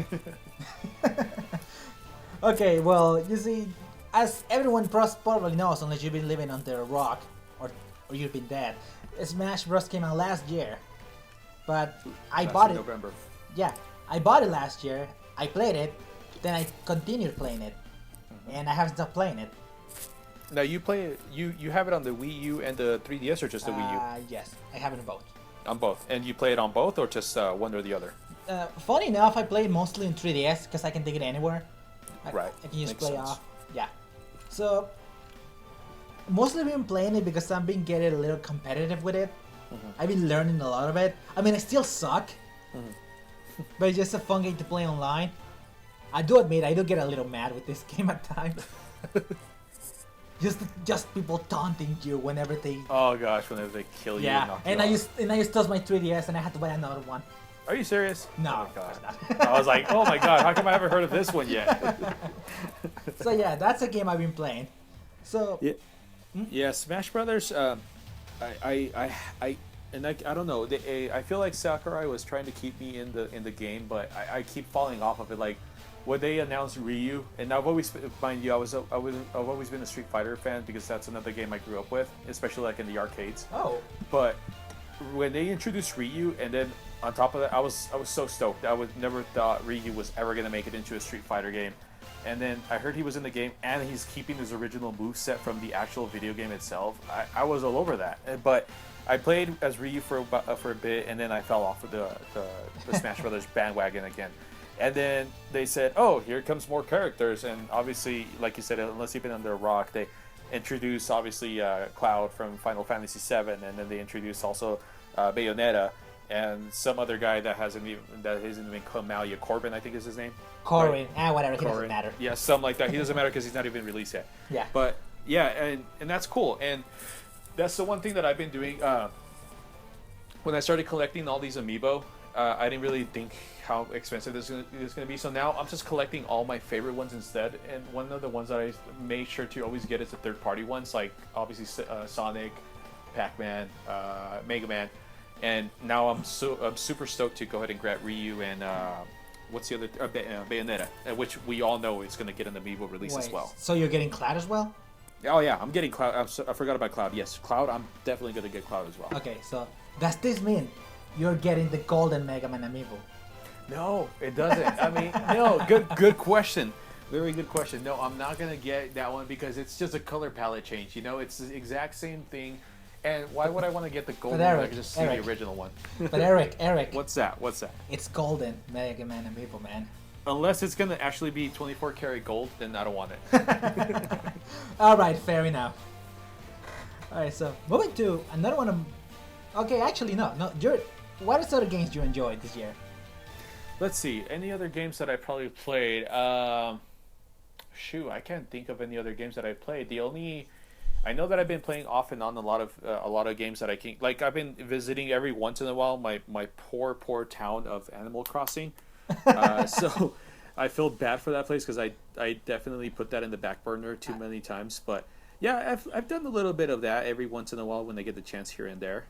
Okay, well, you see, as everyone probably knows, unless you've been living under a rock or you've been dead, Smash Bros. Came out last year. But I bought it. November. Yeah, I bought it last year. I played it, then I continued playing it, and I haven't stopped playing it. Now you play it. You have it on the Wii U and the 3DS, or just the Wii U? Yes, I have it on both. On both, and you play it on both, or just one or the other? Funny enough, I play it mostly in 3DS because I can take it anywhere. Right. I can just Makes play sense. off. Yeah. So mostly been playing it because I've been getting a little competitive with it. I've been learning a lot of it. I mean, I still suck, but it's just a fun game to play online. I do admit I do get a little mad with this game at times. just people taunting you whenever they. Oh gosh, whenever they kill you. Yeah, knock and you I off. just tossed my 3DS and I had to buy another one. Are you serious? No, Oh my of course god. not. I was like, oh my god, how come I haven't heard of this one yet? So yeah, that's a game I've been playing. So Yeah, yeah. Smash Brothers. I don't know. I feel like Sakurai was trying to keep me in the game, but I keep falling off of it. Like when they announced Ryu, and I've always, mind you, I've always been a Street Fighter fan because that's another game I grew up with, especially like in the arcades. oh, But when they introduced Ryu, and then on top of that, I was so stoked. I would never thought Ryu was ever gonna make it into a Street Fighter game. And then I heard he was in the game, and he's keeping his original moveset from the actual video game itself. I was all over that. But I played as Ryu for a bit, and then I fell off of the Smash Brothers bandwagon again. And then they said, "Oh, here comes more characters." And obviously, like you said, unless you've been under a rock, they introduced obviously Cloud from Final Fantasy VII, and then they introduced also Bayonetta and some other guy that isn't even Malia Corbin, I think is his name. Corin, Right. whatever, he Corin. doesn't matter. Yeah, something like that. He doesn't matter because he's not even released yet. Yeah. But yeah, and that's cool. And that's the one thing that I've been doing. When I started collecting all these amiibo, I didn't really think how expensive this is going to be. So now I'm just collecting all my favorite ones instead. And one of the ones that I made sure to always get is the third-party ones, like obviously Sonic, Pac-Man, Mega Man. And now I'm super stoked to go ahead and grab Ryu and what's the other Bayonetta, which we all know is going to get an amiibo release as well. So you're getting Cloud as well? Oh yeah, I'm getting Cloud. I forgot about Cloud. Yes, Cloud. I'm definitely going to get Cloud as well. Okay, so does this mean you're getting the golden Mega Man amiibo? No, it doesn't. I mean, no. Good question. Very good question. No, I'm not going to get that one because it's just a color palette change. You know, it's the exact same thing. And why would I want to get the golden one? I can just see the original one. But Eric, What's that? it's golden Mega Man amiibo, man. Unless it's gonna actually be 24 karat gold, then I don't want it. All right, fair enough. All right, so moving to another one. Okay, actually no. What other games you enjoyed this year? Let's see. Any other games that I probably played? Shoot, I can't think of any other games that I played. I know that I've been playing off and on a lot of games that I can, like I've been visiting every once in a while my poor town of Animal Crossing, so I feel bad for that place because I definitely put that in the back burner too many times. But yeah, I've done a little bit of that every once in a while when I get the chance here and there.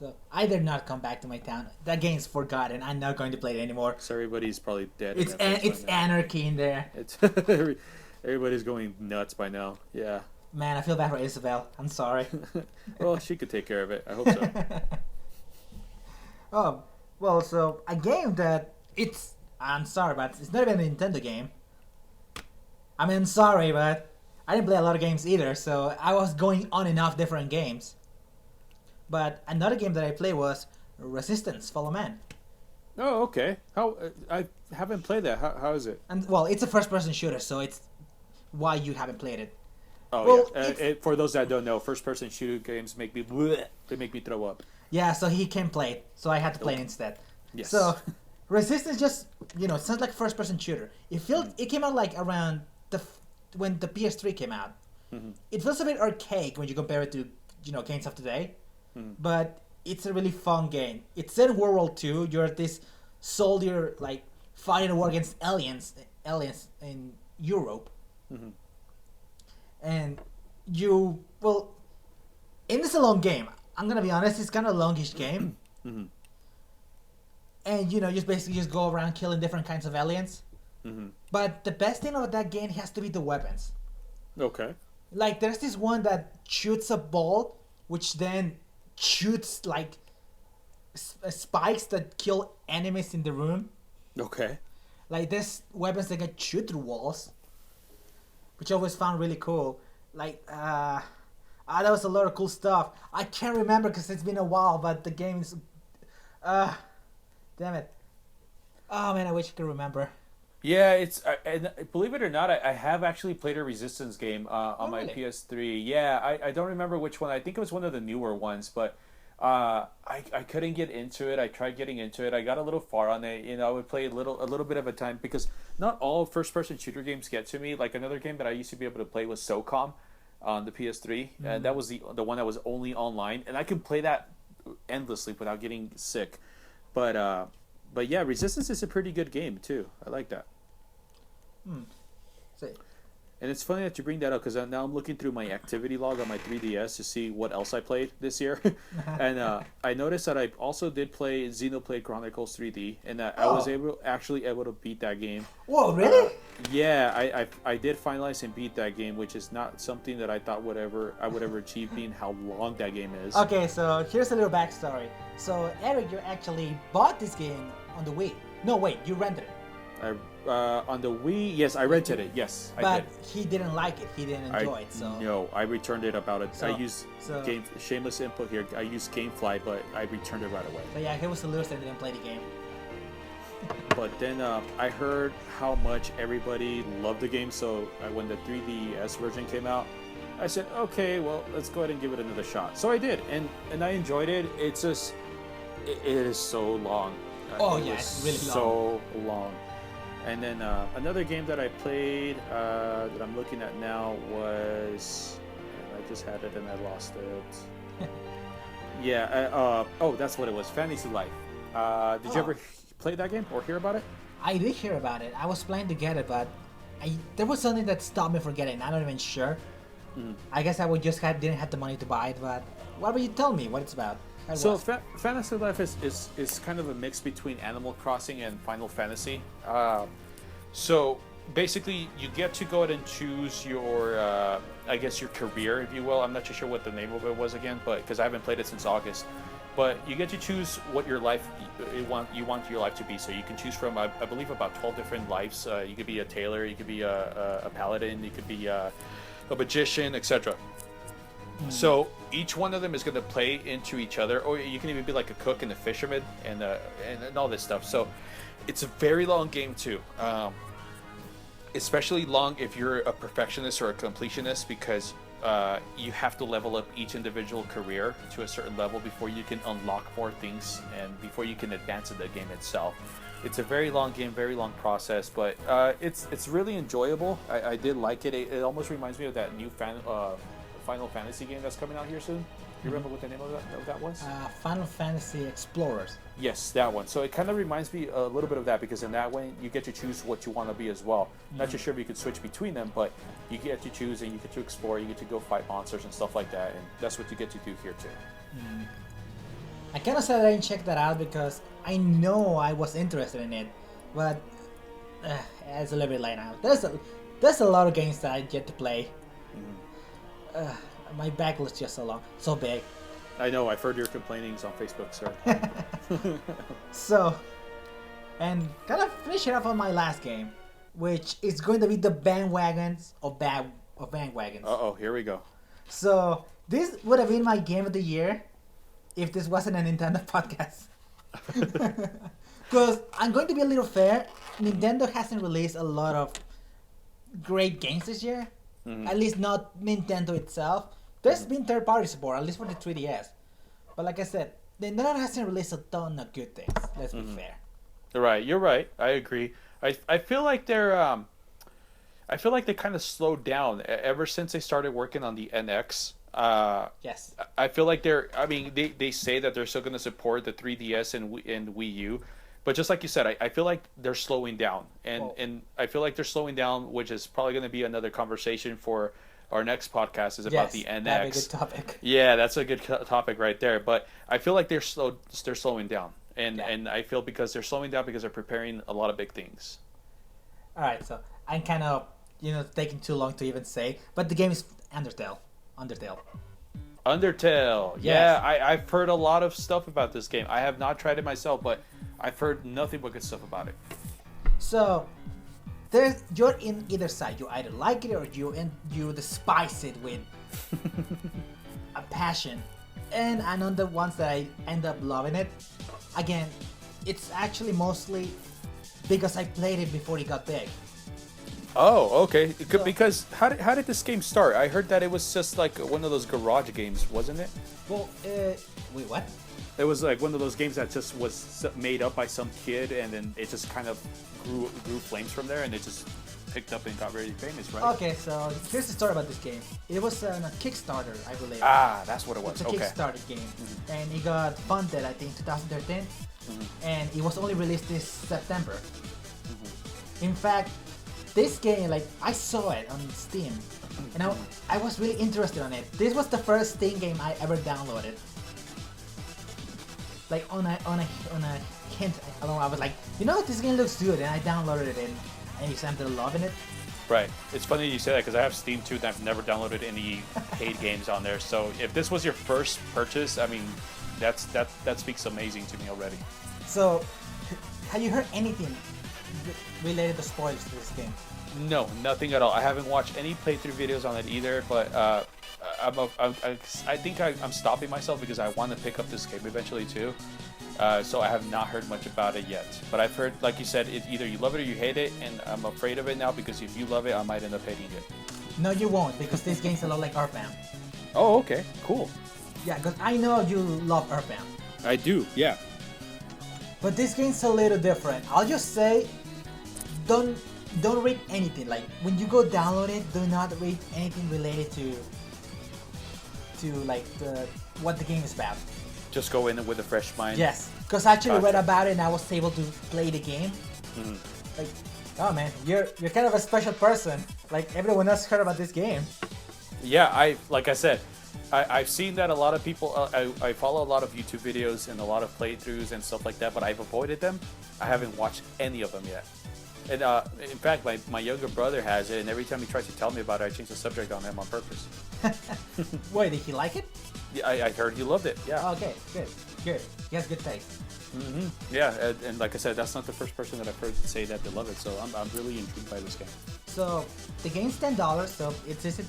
So I did not come back to my town. That game's forgotten. I'm not going to play it anymore. So everybody's probably dead. It's anarchy in there. It's everybody's going nuts by now. Yeah. Man, I feel bad for Isabel. I'm sorry. Well, she could take care of it. I hope so. Oh, well, so a game that I'm sorry, but it's not even a Nintendo game. I mean, sorry, but I didn't play a lot of games either, so I was going on and off different games. But another game that I played was Resistance: Fall of Man. Oh, okay. How I haven't played that. How is it? And well, it's a first-person shooter, so it's why you haven't played it. Oh well, yeah. For those that don't know, first-person shooter games make me bleh, they make me throw up. Yeah, so he can play it, so I had to play it instead. Yes. So Resistance just it sounds like first-person shooter. It came out like around when the PS3 came out. Mm-hmm. It feels a bit archaic when you compare it to games of today, but it's a really fun game. It's set in World War II. You're this soldier like fighting a war against aliens in Europe. Mm-hmm. And it's a long game. I'm gonna be honest, it's kind of a longish game. Mm-hmm. And just basically go around killing different kinds of aliens. Mm-hmm. But the best thing about that game has to be the weapons. Okay. Like there's this one that shoots a ball, which then shoots like spikes that kill enemies in the room. Okay. Like there's weapons that can shoot through walls, which I always found really cool. Like, that was a lot of cool stuff. I can't remember because it's been a while, but the game is, damn it. Oh man, I wish I could remember. Yeah, it's and believe it or not, I have actually played a Resistance game on my really? PS3. Yeah, I don't remember which one. I think it was one of the newer ones, but I couldn't get into it. I tried getting into it. I got a little far on it. You know, I would play a little bit of a time because not all first person shooter games get to me. Like another game that I used to be able to play was SOCOM on the PS3, and that was the one that was only online, and I could play that endlessly without getting sick. But yeah, Resistance is a pretty good game too. I like that. So, And it's funny that you bring that up because now I'm looking through my activity log on my 3DS to see what else I played this year, and I noticed that I also did play Xenoblade Chronicles 3D, and that I was actually able to beat that game. whoa, really? Yeah, I did finalize and beat that game, which is not something that I thought I would ever achieve, being how long that game is. Okay, so here's a little backstory. So Eric, you actually bought this game on the Wii. No, wait, you rented it. On the Wii, yes, I rented it. Yes, I did. But he didn't like it. He didn't enjoy it. So no, I returned it about it. I used so- game shameless input here. I used GameFly, but I returned it right away. So yeah, he was a loser and didn't play the game. But then I heard how much everybody loved the game. So when the 3DS version came out, I said, okay, well, let's go ahead and give it another shot. So I did, and I enjoyed it. It's just it is so long. It's really so long. And then another game that I played that I'm looking at now was, and I just had it and I lost it. Yeah. That's what it was. Fantasy Life. Did you ever play that game or hear about it? I did hear about it. I was planning to get it, but there was something that stopped me from getting it. I'm not even sure. I guess I would just didn't have the money to buy it. But why don't you tell me what it's about? So Fantasy Life is kind of a mix between Animal Crossing and Final Fantasy. So basically, you get to go ahead and choose your, I guess, your career, if you will. I'm not too sure what the name of it was again, but because I haven't played it since August. But you get to choose what your life you want your life to be. So you can choose from, I believe, about 12 different lives. You could be a tailor, you could be a paladin, you could be a magician, etc. So each one of them is going to play into each other, or you can even be like a cook and a fisherman and all this stuff. So it's a very long game too, especially long if you're a perfectionist or a completionist, because you have to level up each individual career to a certain level before you can unlock more things and before you can advance in the game itself. It's a very long game, very long process, but it's really enjoyable. I did like it. It almost reminds me of that new Final Fantasy game that's coming out here soon. You remember what the name of that was? Final Fantasy Explorers. Yes, that one. So it kind of reminds me a little bit of that, because in that way you get to choose what you want to be as well. Not too sure if you could switch between them, but you get to choose and you get to explore. You get to go fight monsters and stuff like that, and that's what you get to do here too. I kind of said I didn't check that out because I know I was interested in it, but it's a little bit late now. There's a lot of games that I get to play. My backlist is just so big. I know, I've heard your complainings on Facebook, sir. So, and kind of finish it off on my last game, which is going to be the bandwagons of bandwagons. Uh-oh, here we go. So, this would have been my game of the year if this wasn't a Nintendo podcast. Because I'm going to be a little fair, Nintendo hasn't released a lot of great games this year. At least not Nintendo itself. There's been third-party support, at least for the 3DS. But like I said, Nintendo hasn't released a ton of good things. Let's be fair. Right, you're right. I agree. I feel like they're I feel like they kind of slowed down ever since they started working on the NX. Yes. I feel like they say that they're still going to support the 3DS and Wii U. But just like you said, I feel like they're slowing down, and I feel like they're slowing down, which is probably going to be another conversation for our next podcast. Is about the NX. That'd be a good topic. Yeah, that's a good topic right there. But I feel like they're slowing down, and I feel because they're slowing down because they're preparing a lot of big things. All right, so I'm kind of taking too long to even say, but the game is Undertale. Yes. Yeah, I've heard a lot of stuff about this game. I have not tried it myself, but I've heard nothing but good stuff about it. So, you're in either side. You either like it or you despise it with a passion. And I'm on the ones that I end up loving it. Again, it's actually mostly because I played it before it got big. Oh, okay. So, Because how did this game start? I heard that it was just like one of those garage games, wasn't it? well, wait, what? It was like one of those games that just was made up by some kid, and then it just kind of grew flames from there, and it just picked up and got very famous, right? Okay, so here's the story about this game. It was on a Kickstarter, I believe. Ah, that's what it was. It's a Okay. Kickstarter game, and it got funded, I think, 2013, and it was only released this September. In fact, this game, like, I saw it on Steam, and I was really interested on it. This was the first Steam game I ever downloaded. Like on a hint alone, I was like, you know, this game looks good, and I downloaded it, and I just ended up loving it. Right. It's funny you say that because I have Steam too, and I've never downloaded any paid games on there. So if this was your first purchase, I mean, that speaks amazing to me already. So, have you heard anything related to spoilers to this game? No, nothing at all. I haven't watched any playthrough videos on it either, but I think I'm stopping myself because I want to pick up this game eventually too. So I have not heard much about it yet. But I've heard, like you said, either you love it or you hate it, and I'm afraid of it now because if you love it, I might end up hating it. No, you won't, because this game's a lot like Earthbound. Oh, okay, cool. Yeah, because I know you love Earthbound. I do, yeah. But this game's a little different. I'll just say, don't read anything. Like, when you go download it, do not read anything related to like what the game is about. Just go in with a fresh mind. Yes, because I actually Gotcha. read about it and I was able to play the game. Like, oh man, you're kind of a special person. Like, everyone else heard about this game. Yeah, like I said, I've seen that a lot of people. I follow a lot of YouTube videos and a lot of playthroughs and stuff like that, but I've avoided them. I haven't watched any of them yet. And in fact, my younger brother has it, and every time he tries to tell me about it, I change the subject on him on purpose. Wait, did he like it? Yeah, I heard he loved it. Yeah. Okay, good. He has good taste. Yeah, and like I said, that's not the first person that I've heard say that they love it. So I'm really intrigued by this game. So the game's $10, so it's easy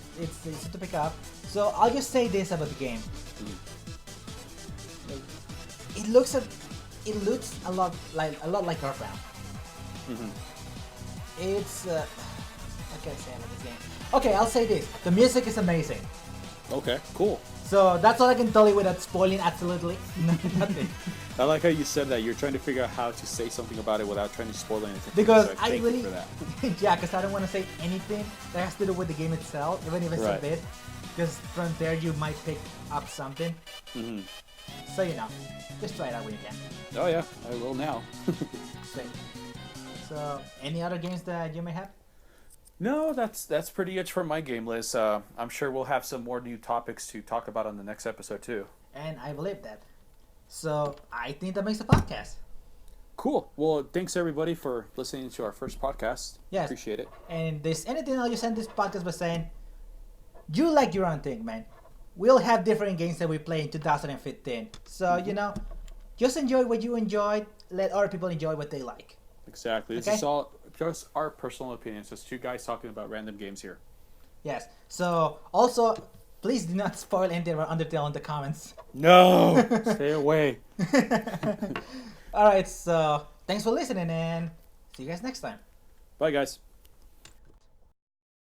to pick up. So I'll just say this about the game. Like, it looks a lot like Earthbound. It's what can I say about this game? Okay, I'll say this: the music is amazing. Okay, cool. So that's all I can tell you without spoiling absolutely nothing. I like how you said that. You're trying to figure out how to say something about it without trying to spoil anything. Because So I thank you really, for that. yeah, because I don't want to say anything that has to do with the game itself, even if it's a Right. bit. Because from there you might pick up something. So you know, just try it out when you can. Oh yeah, I will now. So, any other games that you may have? No, that's pretty much for my game list. I'm sure we'll have some more new topics to talk about on the next episode too. And I believe that. So, I think that makes a podcast. Cool. Well, thanks everybody for listening to our first podcast. Yes. Appreciate it. And if there's anything, I'll just end this podcast by saying, you like your own thing, man. We'll have different games that we play in 2015. So, you know, just enjoy what you enjoyed. Let other people enjoy what they like. Exactly. This Okay. is all just our personal opinions. Just two guys talking about random games here. Yes. So, also, please do not spoil anything about Undertale in the comments. No, stay away. Alright, so thanks for listening and see you guys next time. Bye, guys.